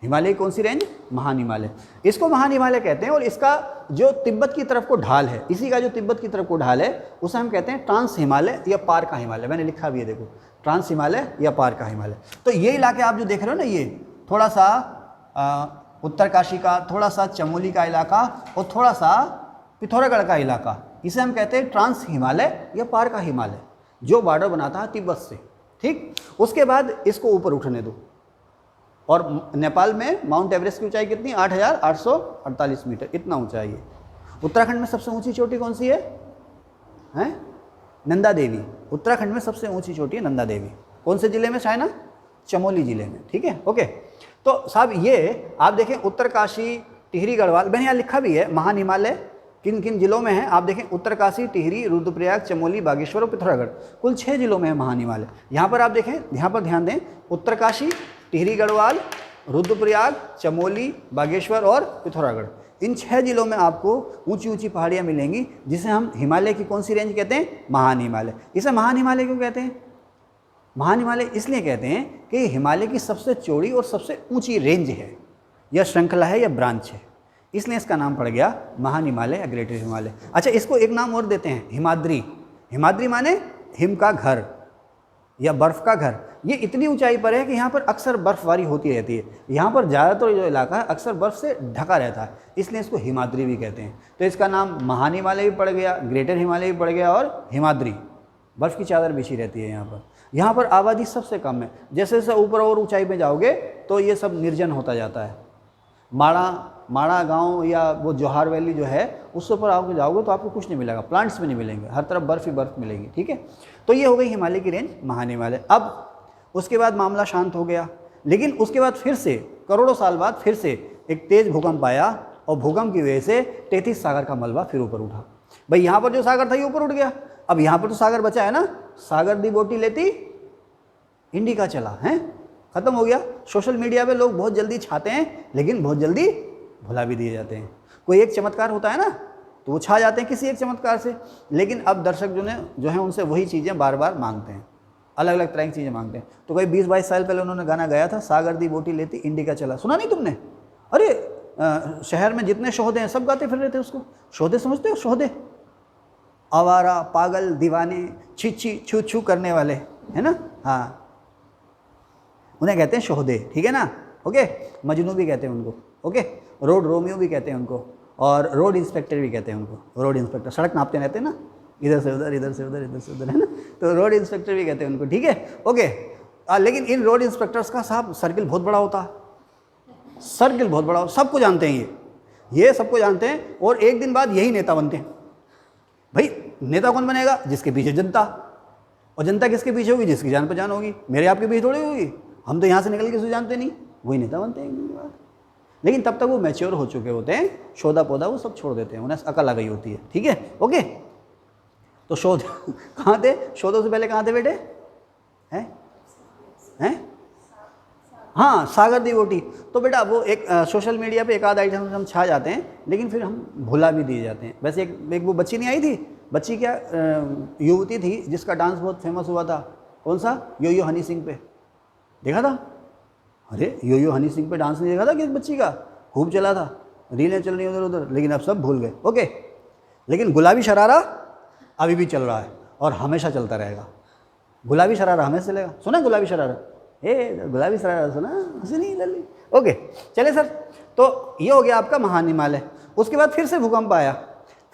हिमालय कौन सी रेंज, महान हिमालय, इसको महान हिमालय कहते हैं। और इसका जो तिब्बत की तरफ को ढाल है, इसी का जो तिब्बत की तरफ को ढाल है, उसे हम कहते हैं ट्रांस हिमालय या पार का हिमालय। मैंने लिखा भी है, देखो, ट्रांस हिमालय या पार का हिमालय। तो ये इलाके आप जो देख रहे हो ना, ये थोड़ा सा उत्तरकाशी का, थोड़ा सा चमोली का इलाका और थोड़ा सा पिथौरागढ़ का इलाका, इसे हम कहते हैं ट्रांस हिमालय या पार का हिमालय, जो बॉर्डर बनाता है तिब्बत से, ठीक। उसके बाद इसको ऊपर उठने दो। और नेपाल में माउंट एवरेस्ट की ऊंचाई कितनी, 8,848 मीटर, इतना ऊंचा है ये। उत्तराखंड में सबसे ऊंची चोटी कौन सी है, हैं, नंदा देवी। उत्तराखंड में सबसे ऊंची चोटी है नंदा देवी। कौन से जिले में, चाइना, चमोली जिले में, ठीक है, ओके। तो साहब ये आप देखें, उत्तरकाशी, टिहरी, गढ़वाल, मैंने यहाँ लिखा भी है महान हिमालय किन किन जिलों में है। आप देखें, उत्तरकाशी, टिहरी, रुद्रप्रयाग, चमोली, बागेश्वर और पिथौरागढ़, कुल 6 जिलों में है महान हिमालय। यहाँ पर आप देखें, यहाँ पर ध्यान दें, उत्तरकाशी, टिहरी, गढ़वाल, रुद्रप्रयाग, चमोली, बागेश्वर और पिथौरागढ़, इन 6 जिलों में आपको ऊंची ऊंची पहाड़ियाँ मिलेंगी, जिसे हम हिमालय की कौन सी रेंज कहते हैं, महान हिमालय। इसे महान हिमालय क्यों कहते हैं, महान हिमालय इसलिए कहते हैं कि हिमालय की सबसे चौड़ी और सबसे ऊंची रेंज है, या श्रृंखला है, या ब्रांच है, इसलिए इसका नाम पड़ गया महान हिमालय या ग्रेटर हिमालय। अच्छा, इसको एक नाम और देते हैं, हिमाद्री। हिमाद्री माने हिम का घर या बर्फ़ का घर। ये इतनी ऊंचाई पर है कि यहाँ पर अक्सर बर्फबारी होती रहती है। यहाँ पर ज़्यादातर जो इलाका है अक्सर बर्फ़ से ढका रहता है, इसलिए इसको हिमाद्री भी कहते हैं। तो इसका नाम महान हिमालय भी पड़ गया, ग्रेटर हिमालय भी पड़ गया, और हिमाद्री, बर्फ़ की चादर बिछी रहती है यहाँ पर। यहाँ पर आबादी सबसे कम है। जैसे जैसे ऊपर और ऊंचाई में जाओगे तो ये सब निर्जन होता जाता है। माड़ा गांव या वो जोहार वैली जो है, उससे ऊपर आप जाओगे तो आपको कुछ नहीं मिलेगा, प्लांट्स भी नहीं मिलेंगे, हर तरफ बर्फ़ ही बर्फ़ मिलेगी, ठीक है। तो ये हो गई हिमालय की रेंज, महान हिमालय। अब उसके बाद मामला शांत हो गया, लेकिन उसके बाद फिर से करोड़ों साल बाद फिर से एक तेज़ भूकंप आया, और भूकंप की वजह से 33 सागर का मलबा फिर ऊपर उठा। भाई यहाँ पर जो सागर था ये ऊपर उठ गया, अब यहाँ पर तो सागर बचा है ना, सागर दी बोटी लेती इंडिका चला है, ख़त्म हो गया। सोशल मीडिया पे लोग बहुत जल्दी छाते हैं, लेकिन बहुत जल्दी भुला भी दिए जाते हैं। कोई एक चमत्कार होता है ना, तो वो छा जाते हैं किसी एक चमत्कार से, लेकिन अब दर्शक जो हैं उनसे वही चीज़ें बार बार मांगते हैं, अलग अलग तरह की चीज़ें मांगते हैं। तो कोई 20-22 साल पहले उन्होंने गाना गाया था, सागर दी बोटी लेती इंडिका चला, सुना नहीं तुमने? अरे शहर में जितने शोधे हैं सब गाते फिर रहे थे उसको। शोधे समझते हो, शोधे, आवारा, पागल, दीवाने, छी छू छू करने वाले, है ना, हाँ, उन्हें कहते हैं शोधे, ठीक है ना, ओके। मजनू भी कहते हैं उनको, ओके। रोड रोमियो भी कहते हैं उनको, और रोड इंस्पेक्टर भी कहते हैं उनको। रोड इंस्पेक्टर सड़क नापते रहते हैं ना, इधर से उधर, इधर से उधर, इधर से उधर, है ना, तो रोड इंस्पेक्टर भी कहते हैं उनको, ठीक है, ओके। लेकिन इन रोड इंस्पेक्टर्स का साहब सर्किल बहुत बड़ा होता है, सर्किल बहुत बड़ा, सबको जानते हैं ये सबको जानते हैं, और एक दिन बाद यही नेता बनते हैं। भाई नेता कौन बनेगा? जिसके पीछे जनता, और जनता किसके पीछे होगी? जिसकी जान पहचान होगी। मेरे आपके पीछे थोड़ी होगी, हम तो यहाँ से निकल के किसी जानते नहीं, वही नेता बनते हैं एक दिन के बाद। लेकिन तब तक वो मैच्योर हो चुके होते हैं, शोधा पौधा वो सब छोड़ देते हैं, उन्हें अकल आ गई होती है, ठीक है, ओके। तो शोध कहाँ थे? शोधों से पहले कहाँ थे बेटे? हैं? हाँ, सागर दी बोटी। तो बेटा वो एक सोशल मीडिया पे एक आध आइटम हम छा जाते हैं, लेकिन फिर हम भुला भी दिए जाते हैं। वैसे एक वो बच्ची नहीं आई थी, बच्ची क्या युवती थी जिसका डांस बहुत फेमस हुआ था, कौन सा? यो यो हनी सिंह पे, देखा था? अरे यो यो हनी सिंह पे डांस नहीं देखा था कि बच्ची का? खूब चला था, रीलें चल रही उधर उधर, लेकिन अब सब भूल गए, ओके। लेकिन गुलाबी शरारा अभी भी चल रहा है और हमेशा चलता रहेगा। गुलाबी शरारा हमेशा चलेगा। सुना गुलाबी शरारा? गुलाबी शरारा सुना? हंसी नहीं लल्ली, ओके। चले सर, तो ये हो गया आपका महान हिमालय। उसके बाद फिर से भूकंप आया,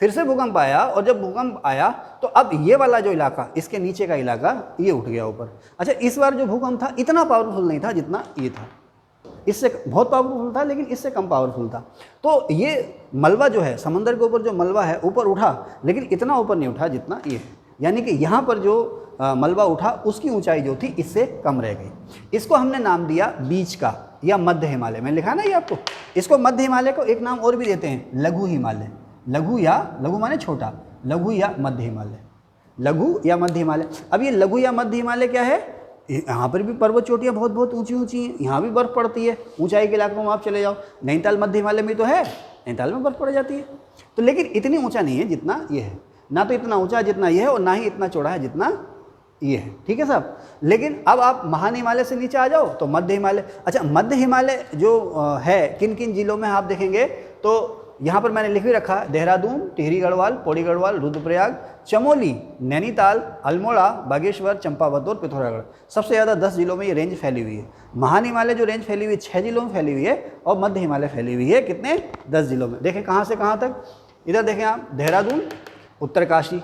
फिर से भूकंप आया, और जब भूकंप आया तो अब ये वाला जो इलाका, इसके नीचे का इलाका, ये उठ गया ऊपर। अच्छा, इस बार जो भूकंप था इतना पावरफुल नहीं था जितना ये था, इससे बहुत पावरफुल था लेकिन इससे कम पावरफुल था। तो ये मलबा जो है, समंदर के ऊपर जो मलबा है ऊपर उठा, लेकिन इतना ऊपर नहीं उठा जितना ये है। यानी कि यहाँ पर जो मलबा उठा उसकी ऊंचाई जो थी इससे कम रह गई। इसको हमने नाम दिया बीच का या मध्य हिमालय। मैंने लिखा ना ये आपको, इसको मध्य हिमालय को एक नाम और भी देते हैं, लघु हिमालय। लघु या लघु माने छोटा, लघु या मध्य हिमालय, लघु या मध्य हिमालय। अब ये लघु या मध्य हिमालय क्या है, यहाँ पर भी पर्वत चोटियाँ बहुत बहुत ऊंची ऊंची हैं, यहाँ भी बर्फ़ पड़ती है, ऊंचाई के इलाकों में आप चले जाओ, नैनीताल मध्य हिमालय में तो है, नैनीताल में बर्फ़ पड़ जाती है। तो लेकिन इतनी ऊंचा नहीं है जितना ये है, ना तो इतना ऊंचा जितना ये है और ना ही इतना चौड़ा है जितना ये है, ठीक है साहब। लेकिन अब आप महान हिमालय से नीचे आ जाओ तो मध्य हिमालय। अच्छा, मध्य हिमालय जो है किन किन जिलों में आप देखेंगे तो यहाँ पर मैंने लिख भी रखा, देहरादून, टिहरी गढ़वाल, पौड़ी गढ़वाल, रुद्रप्रयाग, चमोली, नैनीताल, अल्मोड़ा, बागेश्वर, चंपावत और पिथौरागढ़। सबसे ज़्यादा 10 जिलों में ये रेंज फैली हुई है। महान हिमालय जो रेंज फैली हुई है 6 जिलों में फैली हुई है, और मध्य हिमालय फैली हुई है कितने, 10 जिलों में। देखें कहाँ से कहाँ तक, इधर देखें आप, देहरादून, उत्तरकाशी,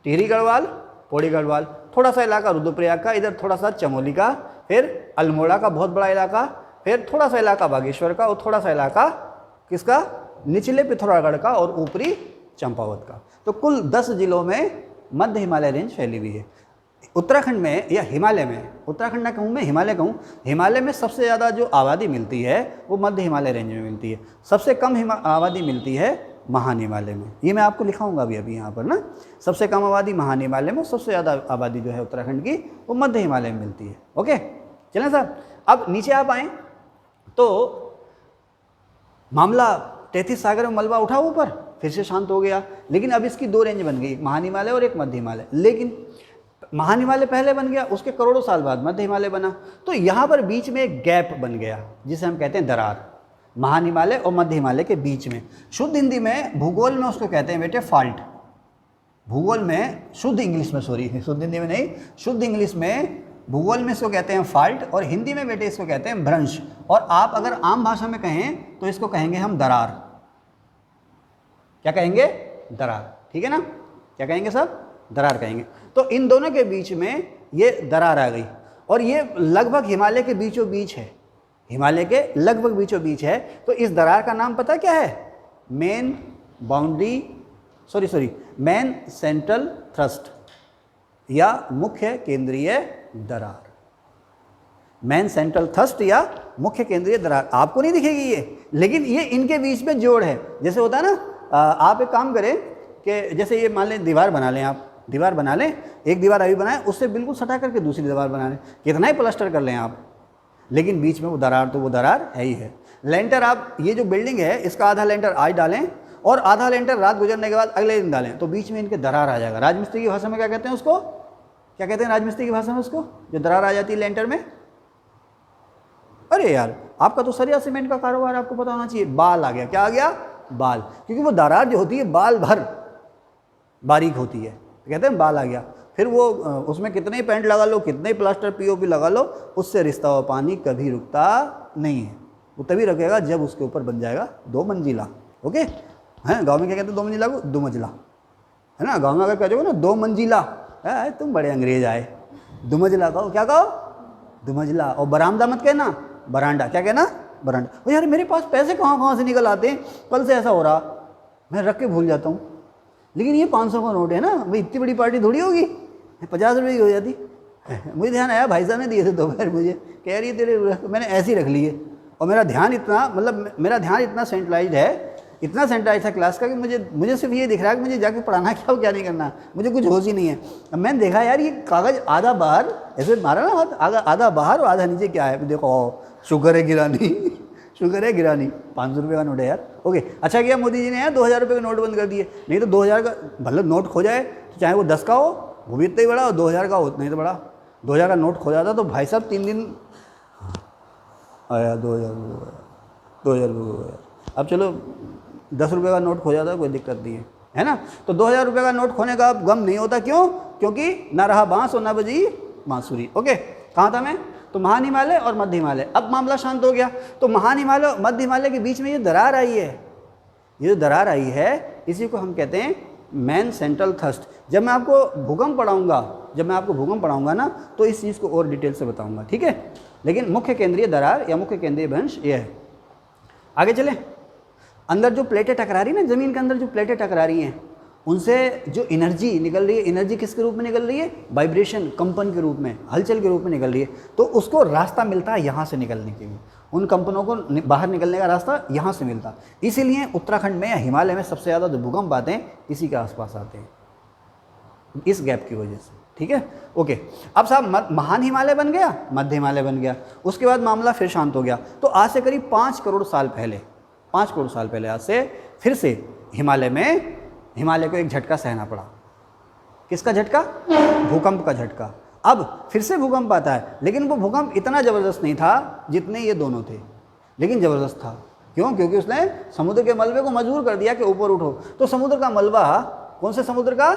टिहरी गढ़वाल, पौड़ी गढ़वाल, थोड़ा सा इलाका रुद्रप्रयाग का, इधर थोड़ा सा चमोली का, फिर अल्मोड़ा का बहुत बड़ा इलाका, फिर थोड़ा सा इलाका बागेश्वर का, और थोड़ा सा इलाका किसका, निचले पिथौरागढ़ का, और ऊपरी चंपावत का। तो कुल 10 जिलों में मध्य हिमालय रेंज फैली हुई है। उत्तराखंड में या हिमालय में, उत्तराखंड ना कहूँ मैं, हिमालय कहूँ, हिमालय में सबसे ज़्यादा जो आबादी मिलती है वो मध्य हिमालय रेंज में मिलती है। सबसे कम आबादी मिलती है महान हिमालय में। ये मैं आपको लिखाऊंगा अभी यहाँ पर ना, सबसे कम आबादी महान हिमालय में, सबसे ज़्यादा आबादी जो है उत्तराखंड की वो मध्य हिमालय में मिलती है। ओके, चलें साहब। अब नीचे आप आएँ तो मामला 33 सागर में मलबा उठा ऊपर, फिर से शांत हो गया, लेकिन अब इसकी 2 रेंज बन गई, एक महान हिमालय और एक मध्य हिमालय। लेकिन महान हिमालय पहले बन गया, उसके करोड़ों साल बाद मध्य हिमालय बना, तो यहाँ पर बीच में एक गैप बन गया जिसे हम कहते हैं दरार, महान हिमालय और मध्य हिमालय के बीच में। शुद्ध हिंदी में, भूगोल में उसको कहते हैं बेटे फॉल्ट। भूगोल में, शुद्ध इंग्लिश में, सॉरी, शुद्ध हिंदी में नहीं, शुद्ध इंग्लिश में, भूगोल में इसको कहते हैं फॉल्ट, और हिंदी में बेटे इसको कहते हैं भ्रंश। और आप अगर आम भाषा में कहें तो इसको कहेंगे हम दरार। क्या कहेंगे, दरार, ठीक है ना, क्या कहेंगे साहब, दरार कहेंगे। तो इन दोनों के बीच में ये दरार आ गई, और ये लगभग हिमालय के बीचों बीच है, हिमालय के लगभग बीचों बीच है। तो इस दरार का नाम पता क्या है, मेन सेंट्रल थ्रस्ट या मुख्य केंद्रीय दरार। मेन सेंट्रल थ्रस्ट या मुख्य केंद्रीय दरार आपको नहीं दिखेगी ये, लेकिन ये इनके बीच में जोड़ है। जैसे होता है ना, आप एक काम करें कि जैसे ये मान लें दीवार बना लें, आप दीवार बना लें, एक दीवार अभी बनाएं, उससे बिल्कुल सटा करके दूसरी दीवार बना लें, कितना ही प्लास्टर कर लें आप, लेकिन बीच में वो दरार तो वो दरार है ही है। लेंटर, आप ये जो बिल्डिंग है इसका आधा लेंटर आज डालें और आधा लेंटर रात गुजरने के बाद अगले दिन डालें, तो बीच में इनके दरार आ जाएगा। राजमिस्त्री की भाषा में क्या कहते हैं उसको, क्या कहते हैं राजमिस्त्री की भाषा में उसको, जो दरार आ जाती है लेंटर में? अरे यार, आपका तो सरिया सीमेंट का कारोबार, आपको पता होना चाहिए। बाल आ गया, क्या आ गया, बाल, क्योंकि वो दरार जो होती है बाल भर बारीक होती है, तो कहते हैं बाल आ गया। फिर वो उसमें कितने ही पेंट लगा लो, कितने ही प्लास्टर पीओपी लगा लो, उससे रिश्ता हुआ पानी कभी रुकता नहीं है। वो तभी रुकेगा जब उसके ऊपर बन जाएगा 2 मंजिला। ओके, हैं गांव में क्या कहते हैं, 2 मंजिला को 2 मंजिला, है ना। गांव में अगर कहोगे ना 2 मंजिला, है तुम बड़े अंग्रेज आए, 2 मंजिला कहो, क्या कहो, 2 मंजिला। और बरामदा मत कहना, बरांडा, क्या कहना, बरांडा। ओ यार, मेरे पास पैसे कहाँ से निकल आते हैं, कल से ऐसा हो रहा, मैं रख के भूल जाता हूँ। लेकिन ये 500 का नोट है ना भाई, इतनी बड़ी पार्टी थोड़ी होगी, 50 रुपये की हो जाती। मुझे ध्यान आया, भाई साहब ने दिए थे दोपहर मुझे, कह रही है तेरे, मैंने ऐसे ही रख लिए। और मेरा ध्यान इतना, मतलब मेरा ध्यान इतना सेंट्रलाइज्ड है, इतना सेंट्रलाइज था क्लास का कि मुझे सिर्फ ये दिख रहा है कि मुझे जाके पढ़ाना क्या हो क्या नहीं करना, मुझे कुछ होश ही नहीं है। अब मैंने देखा यार ये कागज़ आधा बाहर ऐसे मारा ना हाथ, आधा बाहर और आधा नीचे, क्या है देखो, शुगर है गिरानी, शुगर है गिरानी। 500 रुपये का नोट है यार। ओके, अच्छा किया मोदी जी ने यार 2000 रुपये के नोट बंद कर दिए, नहीं तो 2000 का मतलब नोट खो जाए तो चाहे वो 10 का हो वो भी इतना ही बड़ा, और 2000 का हो नहीं तो बड़ा। 2000 का नोट खो जाता तो भाई साहब 3 दिन आया, 2000 रुपये। अब चलो 10 रुपये का नोट खो जाता है, कोई दिक्कत नहीं है ना। तो 2000 रुपये का नोट खोने का गम नहीं होता, क्यों, क्योंकि ना रहा बांस और ना बजी बांसुरी। ओके, कहाँ था मैं, तो महान हिमालय और मध्य हिमालय। अब मामला शांत हो गया, तो महान हिमालय और मध्य हिमालय के बीच में ये दरार आई है, ये जो दरार आई है इसी को हम कहते हैं मेन सेंट्रल थ्रस्ट। जब मैं आपको भूकंप पढ़ाऊंगा ना, तो इस चीज़ को और डिटेल से बताऊंगा, ठीक है। लेकिन मुख्य केंद्रीय दरार या मुख्य केंद्रीय भ्रंश ये है। आगे चलें। अंदर जो प्लेटें टकरा रही है ना, ज़मीन के अंदर जो प्लेटें टकरा रही हैं, उनसे जो एनर्जी निकल रही है, एनर्जी किसके रूप में निकल रही है? वाइब्रेशन, कंपन के रूप में, हलचल के रूप में निकल रही है। तो उसको रास्ता मिलता है यहाँ से निकलने के लिए, उन कंपनों को बाहर निकलने का रास्ता यहाँ से मिलता। इसीलिए उत्तराखंड में या हिमालय में सबसे ज़्यादा जो भूकंप आते हैं इसी के आसपास आते हैं, इस गैप की वजह से, ठीक है। ओके, अब साहब महान हिमालय बन गया, मध्य हिमालय बन गया, उसके बाद मामला फिर शांत हो गया। तो आज से करीब 5 करोड़ साल पहले आज से फिर से हिमालय को एक झटका सहना पड़ा। किसका झटका? भूकंप का झटका। अब फिर से भूकंप आता है, लेकिन वो भूकंप इतना ज़बरदस्त नहीं था जितने ये दोनों थे, लेकिन ज़बरदस्त था। क्यों? क्योंकि उसने समुद्र के मलबे को मजबूर कर दिया कि ऊपर उठो। तो समुद्र का मलबा, कौन से समुद्र का?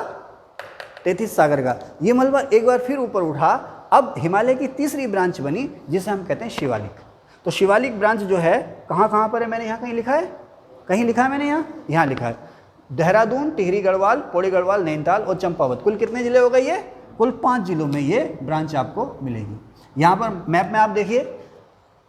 तेथिस सागर का। ये मलबा एक बार फिर ऊपर उठा। अब हिमालय की तीसरी ब्रांच बनी, जिसे हम कहते हैं शिवालिक। तो शिवालिक ब्रांच जो है कहाँ पर है? मैंने यहाँ कहीं लिखा है मैंने यहाँ लिखा है। देहरादून, टिहरी गढ़वाल, पौड़ी गढ़वाल, नैनीताल और चंपावत। कुल कितने जिले हो गए ये? कुल 5 जिलों में ये ब्रांच आपको मिलेगी। यहाँ पर मैप में आप देखिए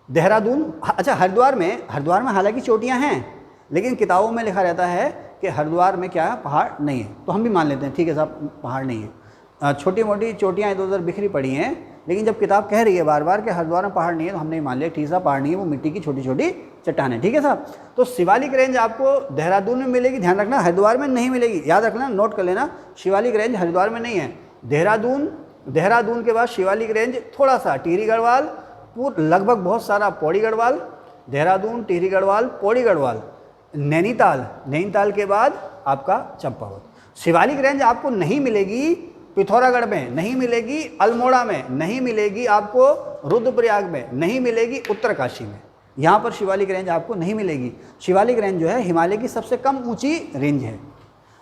देहरादून, अच्छा हरिद्वार में हालांकि चोटियाँ हैं, लेकिन किताबों में लिखा रहता है कि हरिद्वार में क्या है? पहाड़ नहीं है। तो हम भी मान लेते हैं ठीक है साहब, पहाड़ नहीं है, छोटी मोटी चोटियाँ इधर उधर बिखरी पड़ी हैं। लेकिन जब किताब कह रही है बार बार कि हरिद्वार में पहाड़ नहीं है, तो हमने मान लिया ठीक साहब पहाड़ नहीं है, वो मिट्टी की छोटी छोटी चट्टानें, ठीक है साहब। तो शिवालिक रेंज आपको देहरादून में मिलेगी, ध्यान रखना, हरिद्वार में नहीं मिलेगी, याद रखना, नोट कर लेना। शिवालिक रेंज हरिद्वार में नहीं है। देहरादून के बाद शिवालिक रेंज थोड़ा सा टिहरी गढ़वाल, लगभग बहुत सारा पौड़ी गढ़वाल, देहरादून, टिहरी गढ़वाल, पौड़ी गढ़वाल, नैनीताल के बाद आपका चंपावत। शिवालिक रेंज आपको नहीं मिलेगी पिथौरागढ़ में, नहीं मिलेगी अल्मोड़ा में, नहीं मिलेगी आपको रुद्रप्रयाग में, नहीं मिलेगी उत्तरकाशी में। यहाँ पर शिवालिक रेंज आपको नहीं मिलेगी। शिवालिक रेंज जो है हिमालय की सबसे कम ऊंची रेंज है,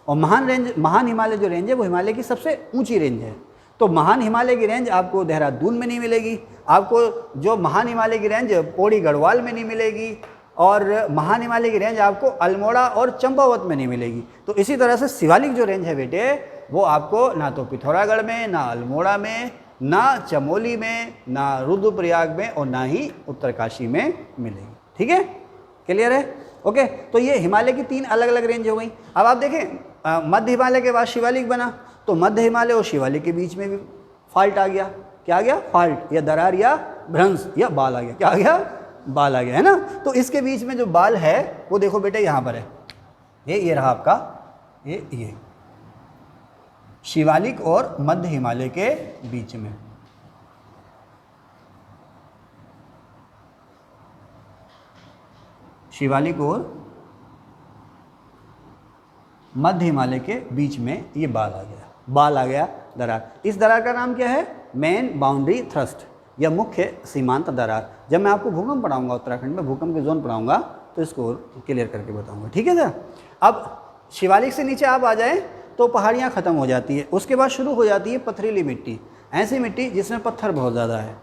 और महान हिमालय जो रेंज है वो हिमालय की सबसे ऊंची रेंज है। तो महान हिमालय की रेंज आपको देहरादून में नहीं मिलेगी, आपको जो महान हिमालय की रेंज पौड़ी गढ़वाल में नहीं मिलेगी, और महान हिमालय की रेंज आपको अल्मोड़ा और चंपावत में नहीं मिलेगी। तो इसी तरह से शिवालिक जो रेंज है बेटे, वो आपको ना तो पिथौरागढ़ में, ना अल्मोड़ा में, ना चमोली में, ना रुद्रप्रयाग में, और ना ही उत्तरकाशी में मिलेगी। ठीक है, क्लियर है? ओके, तो ये हिमालय की 3 अलग अलग रेंज हो गई। अब आप देखें मध्य हिमालय के बाद शिवालिक बना, तो मध्य हिमालय और शिवालिक के बीच में भी फॉल्ट आ गया। क्या आ गया? फॉल्ट या दरार या भ्रंश या बाल आ गया। क्या आ गया? बाल आ गया, है ना। तो इसके बीच में जो बाल है वो देखो बेटे यहाँ पर है, ये रहा आपका, ये शिवालिक और मध्य हिमालय के बीच में। शिवालिक और मध्य हिमालय के बीच में ये बाल आ गया दरार। इस दरार का नाम क्या है? मेन बाउंड्री थ्रस्ट या मुख्य सीमांत दरार। जब मैं आपको भूकंप पढ़ाऊंगा, उत्तराखंड में भूकंप के जोन पढ़ाऊंगा, तो इसको क्लियर करके बताऊंगा। ठीक है सर। अब शिवालिक से नीचे आप आ जाएं तो पहाड़ियाँ ख़त्म हो जाती है, उसके बाद शुरू हो जाती है पथरीली मिट्टी, ऐसी मिट्टी जिसमें पत्थर बहुत ज़्यादा है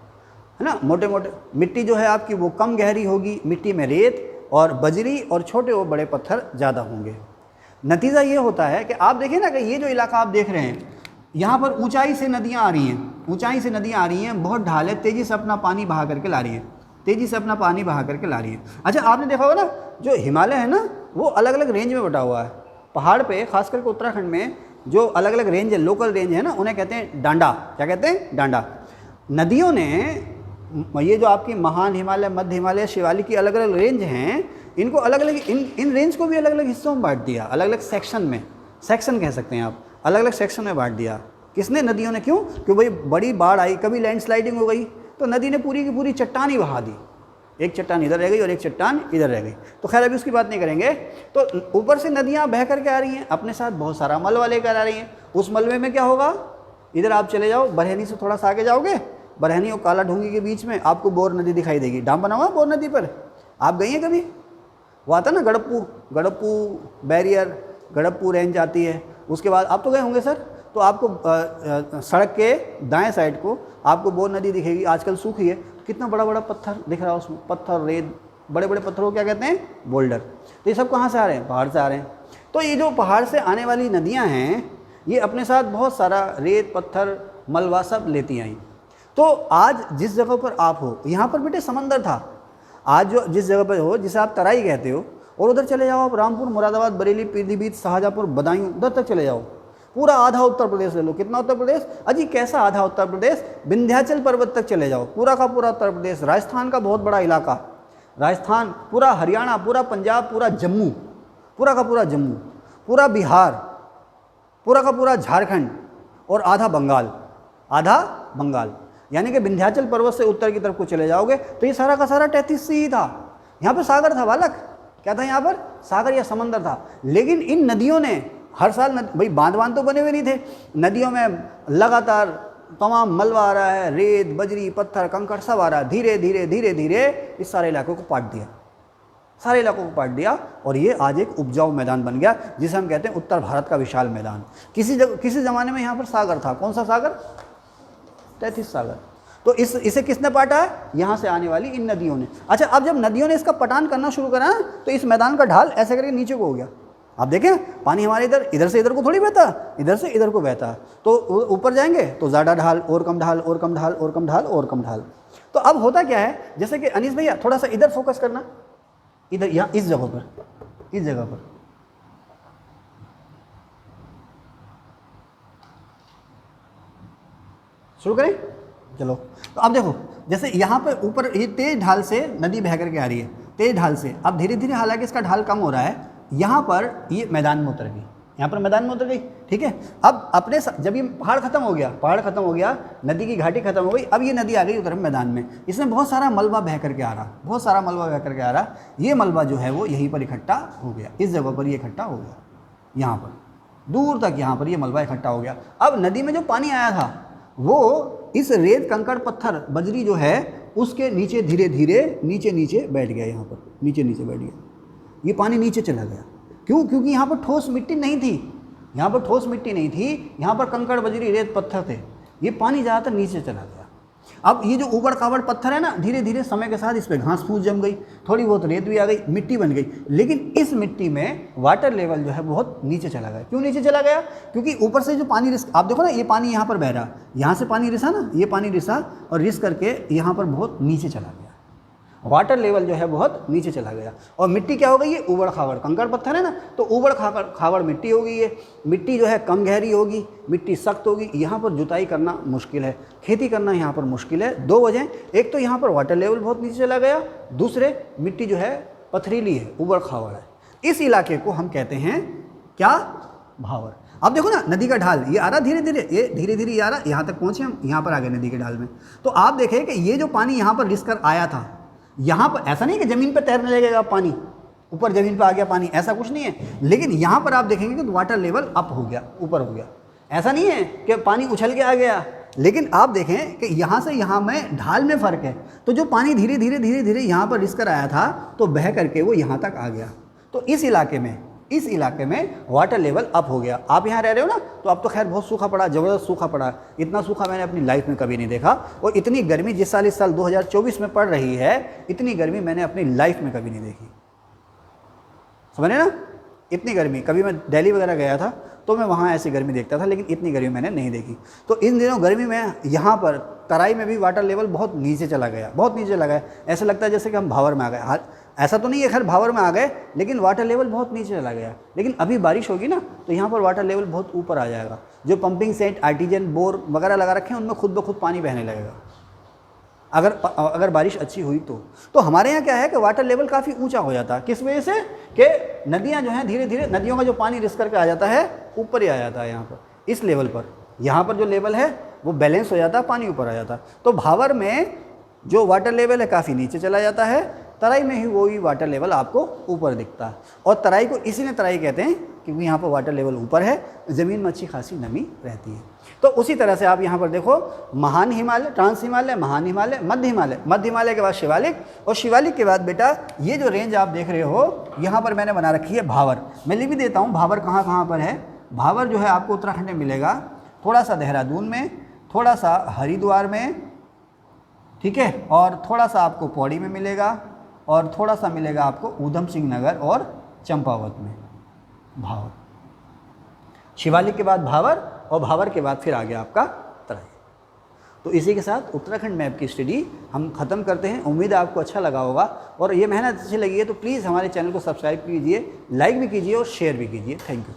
ना। मोटे मोटे मिट्टी जो है आपकी वो कम गहरी होगी, मिट्टी में रेत और बजरी और छोटे और बड़े पत्थर ज़्यादा होंगे। नतीजा ये होता है कि आप देखें ना कि ये जो इलाका आप देख रहे हैं, यहाँ पर ऊंचाई से नदियाँ आ रही हैं, बहुत ढाल है, तेज़ी से अपना पानी बहा करके ला रही है, अच्छा आपने देखा होगा ना, जो हिमालय है ना वो अलग अलग रेंज में बटा हुआ है। पहाड़ पे खास करके उत्तराखंड में जो अलग अलग रेंज है, लोकल रेंज है ना, उन्हें कहते हैं डांडा। क्या कहते हैं? डांडा। नदियों ने ये जो आपकी महान हिमालय, मध्य हिमालय, शिवालिक की अलग अलग रेंज हैं, इनको अलग अलग इन रेंज को भी अलग अलग हिस्सों में बांट दिया, अलग अलग सेक्शन में, सेक्शन कह सकते हैं आप, अलग अलग सेक्शन में बांट दिया। किसने? नदियों ने। क्यों? क्योंकि भाई बड़ी बाढ़ आई, कभी लैंडस्लाइडिंग हो गई, तो नदी ने पूरी की पूरी चट्टान ही बहा दी, एक चट्टान इधर रह गई और एक चट्टान इधर रह गई। तो खैर अभी उसकी बात नहीं करेंगे। तो ऊपर से नदियाँ बह करके आ रही हैं, अपने साथ बहुत सारा मलबा लेकर आ रही हैं। उस मलबे में क्या होगा? इधर आप चले जाओ, बरहनी से थोड़ा सा आगे जाओगे, बरहनी और काला ढूंगी के बीच में आपको बोर नदी दिखाई देगी। डैम बना हुआ बोर नदी पर, आप गई हैं कभी? वो आता ना गड़प्पू बैरियर, गड़प्पू रेंज आती है, उसके बाद आप तो गए होंगे सर, तो आपको सड़क के दाएं साइड को आपको बोर नदी दिखेगी। आजकल सूखी है, कितना बड़ा बड़ा पत्थर दिख रहा है उसमें, पत्थर रेत बड़े बड़े पत्थरों को क्या कहते हैं? बोल्डर। तो ये सब कहाँ से आ रहे हैं? पहाड़ से आ रहे हैं। तो ये जो पहाड़ से आने वाली नदियाँ हैं, ये अपने साथ बहुत सारा रेत, पत्थर, मलबा सब लेती आई। तो आज जिस जगह पर आप हो, यहाँ पर बेटे समंदर था। आज जो जिस जगह पर हो, जिसे आप तराई कहते हो, और उधर चले जाओ आप, रामपुर, मुरादाबाद, बरेली, पीलीभीत, शाहजहाँपुर, बदायूं, उधर तक चले जाओ, पूरा आधा उत्तर प्रदेश ले लो। कितना उत्तर प्रदेश? अजी कैसा आधा उत्तर प्रदेश? विंध्याचल पर्वत तक चले जाओ, पूरा का पूरा उत्तर प्रदेश, राजस्थान का बहुत बड़ा इलाका, राजस्थान, पूरा हरियाणा, पूरा पंजाब, पूरा जम्मू, पूरा का पूरा जम्मू, पूरा बिहार, पूरा का पूरा झारखंड, और आधा बंगाल, यानी कि विंध्याचल पर्वत से उत्तर की तरफ को चले जाओगे तो ये सारा का सारा 33 ही था। यहाँ पर सागर था बालक, क्या था यहाँ पर? सागर या समंदर था। लेकिन इन नदियों ने हर साल भाई बांध तो बने हुए नहीं थे, नदियों में लगातार तमाम मलबा आ रहा है, रेत, बजरी, पत्थर, कंकड़ सब आ रहा है। धीरे धीरे धीरे धीरे इस सारे इलाकों को पाट दिया, सारे इलाकों को पाट दिया, और ये आज एक उपजाऊ मैदान बन गया, जिसे हम कहते हैं उत्तर भारत का विशाल मैदान। किसी ज़माने में यहाँ पर सागर था। कौन सा सागर? 33 सागर। तो इसे किसने पाटा है? यहाँ से आने वाली इन नदियों ने। अच्छा, अब जब नदियों ने इसका पटान करना शुरू करा ना, तो इस मैदान का ढाल ऐसे करके नीचे को हो गया। आप देखें, पानी हमारे इधर से इधर को थोड़ी बहता, इधर से इधर को बहता। तो ऊपर जाएंगे तो ज़्यादा ढाल, और कम ढाल, और कम ढाल, और कम ढाल, और कम ढाल। तो अब होता क्या है, जैसे कि अनीस भैया थोड़ा सा इधर फोकस करना, इधर, यहाँ इस जगह पर, शुरू करें? चलो, तो अब देखो, जैसे यहाँ पर ऊपर ये तेज ढाल से नदी बह करके आ रही है, तेज ढाल से। अब धीरे धीरे हालांकि इसका ढाल कम हो रहा है, यहाँ पर ये मैदान में उतर गई, यहाँ पर मैदान में उतर गई, ठीक है। अब जब ये पहाड़ खत्म हो गया, नदी की घाटी खत्म हो गई, अब ये नदी आ गई उधर मैदान में। इसमें बहुत सारा मलबा बह करके आ रहा, ये मलबा जो है वो यहीं पर इकट्ठा हो गया, इस जगह पर ये इकट्ठा हो गया, यहाँ पर दूर तक यहाँ पर ये मलबा इकट्ठा हो गया। अब नदी में जो पानी आया था वो इस रेत, कंकड़, पत्थर, बजरी जो है उसके नीचे धीरे धीरे नीचे बैठ गया, यहाँ पर नीचे बैठ गया, ये पानी नीचे चला गया। क्यों? क्योंकि यहाँ पर ठोस मिट्टी नहीं थी, यहाँ पर कंकड़, बजरी, रेत, पत्थर थे, ये पानी ज़्यादातर नीचे चला गया। अब ये जो ऊबड़ खाबड़ पत्थर है ना, धीरे धीरे समय के साथ इस पर घास फूस जम गई, थोड़ी बहुत रेत भी आ गई, मिट्टी बन गई। लेकिन इस मिट्टी में वाटर लेवल जो है बहुत नीचे चला गया। क्यों नीचे चला गया? क्योंकि ऊपर से जो पानी आप देखो ना, ये पानी यहाँ पर बह रहा, यहाँ से पानी रिसा ना, ये पानी रिसा और रिस करके यहाँ पर बहुत नीचे चला गया, वाटर लेवल जो है बहुत नीचे चला गया। और मिट्टी क्या हो गई है? ऊबड़ खाबड़, कंकड़ पत्थर है ना, तो ऊबड़ खाबड़ मिट्टी हो गई है। मिट्टी जो है कम गहरी होगी, मिट्टी सख्त होगी, यहाँ पर जुताई करना मुश्किल है, खेती करना यहाँ पर मुश्किल है। दो वजह, एक तो यहाँ पर वाटर लेवल बहुत नीचे चला गया, दूसरे मिट्टी जो है पथरीली है, ऊबड़ खाबड़ है। इस इलाके को हम कहते हैं क्या? भावर। अब देखो ना, नदी का ढाल ये आ रहा धीरे धीरे ये आ रहा, यहाँ तक पहुँचे हम, यहाँ पर आ गए नदी के ढाल में। तो आप देखें कि ये जो पानी यहाँ पर रिस कर आया था, यहाँ पर ऐसा नहीं कि ज़मीन पर तैरने लगेगा पानी, ऊपर ज़मीन पर आ गया पानी, ऐसा कुछ नहीं है। लेकिन यहाँ पर आप देखेंगे कि वाटर लेवल अप हो गया, ऊपर हो गया। ऐसा नहीं है कि पानी उछल के आ गया, लेकिन आप देखें कि यहाँ से यहाँ में ढाल में फ़र्क है। तो जो पानी धीरे धीरे यहाँ पर रिस कर आया था, तो बह करके वो यहाँ तक आ गया। तो इस इलाके में वाटर लेवल अप हो गया। आप यहाँ रह रहे हो ना, तो अब तो खैर बहुत सूखा पड़ा, ज़बरदस्त सूखा पड़ा। इतना सूखा मैंने अपनी लाइफ में कभी नहीं देखा, और इतनी गर्मी इस साल 2024 में पड़ रही है, इतनी गर्मी मैंने अपनी लाइफ में कभी नहीं देखी। समझ रहे ना? इतनी गर्मी, कभी मैं दिल्ली वगैरह गया था तो मैं वहाँ ऐसी गर्मी देखता था, लेकिन इतनी गर्मी मैंने नहीं देखी। तो इन दिनों गर्मी में यहाँ पर तराई में भी वाटर लेवल बहुत नीचे चला गया, ऐसा लगता है जैसे कि हम भावर में आ गए। ऐसा तो नहीं है खैर भावर में आ गए, लेकिन वाटर लेवल बहुत नीचे चला गया। लेकिन अभी बारिश होगी ना, तो यहाँ पर वाटर लेवल बहुत ऊपर आ जाएगा। जो पंपिंग सेट, आर्टिजन बोर वगैरह लगा रखे हैं, उनमें खुद ब खुद पानी बहने लगेगा, अगर बारिश अच्छी हुई तो हमारे यहाँ क्या है कि वाटर लेवल काफ़ी ऊंचा हो जाता है। किस वजह से? कि नदियाँ जो हैं धीरे धीरे, नदियों का जो पानी रिस करके आ जाता है, ऊपर ही आ जाता है यहाँ पर, इस लेवल पर। यहाँ पर जो लेवल है वो बैलेंस हो जाता है, पानी ऊपर आ जाता है। तो भावर में जो वाटर लेवल है काफ़ी नीचे चला जाता है, तराई में ही वही वाटर लेवल आपको ऊपर दिखता है। और तराई को इसीलिए तराई कहते हैं क्योंकि यहाँ पर वाटर लेवल ऊपर है, ज़मीन में अच्छी खासी नमी रहती है। तो उसी तरह से आप यहाँ पर देखो, महान हिमालय, ट्रांस हिमालय, महान हिमालय, मध्य हिमालय के बाद शिवालिक, और शिवालिक के बाद बेटा ये जो रेंज आप देख रहे हो, यहाँ पर मैंने बना रखी है भावर। मैं लिख भी देता हूँ भावर कहाँ पर है। भावर जो है आपको उत्तराखंड में मिलेगा, थोड़ा सा देहरादून में, थोड़ा सा हरिद्वार में, ठीक है, और थोड़ा सा आपको पौड़ी में मिलेगा, और थोड़ा सा मिलेगा आपको ऊधम सिंह नगर और चंपावत में भावर। शिवालिक के बाद भावर और भावर के बाद फिर आ गया आपका तराई। तो इसी के साथ उत्तराखंड मैप की स्टडी हम ख़त्म करते हैं। उम्मीद है आपको अच्छा लगा होगा, और ये मेहनत अच्छी लगी है तो प्लीज़ हमारे चैनल को सब्सक्राइब कीजिए, लाइक भी कीजिए और शेयर भी कीजिए। Thank you.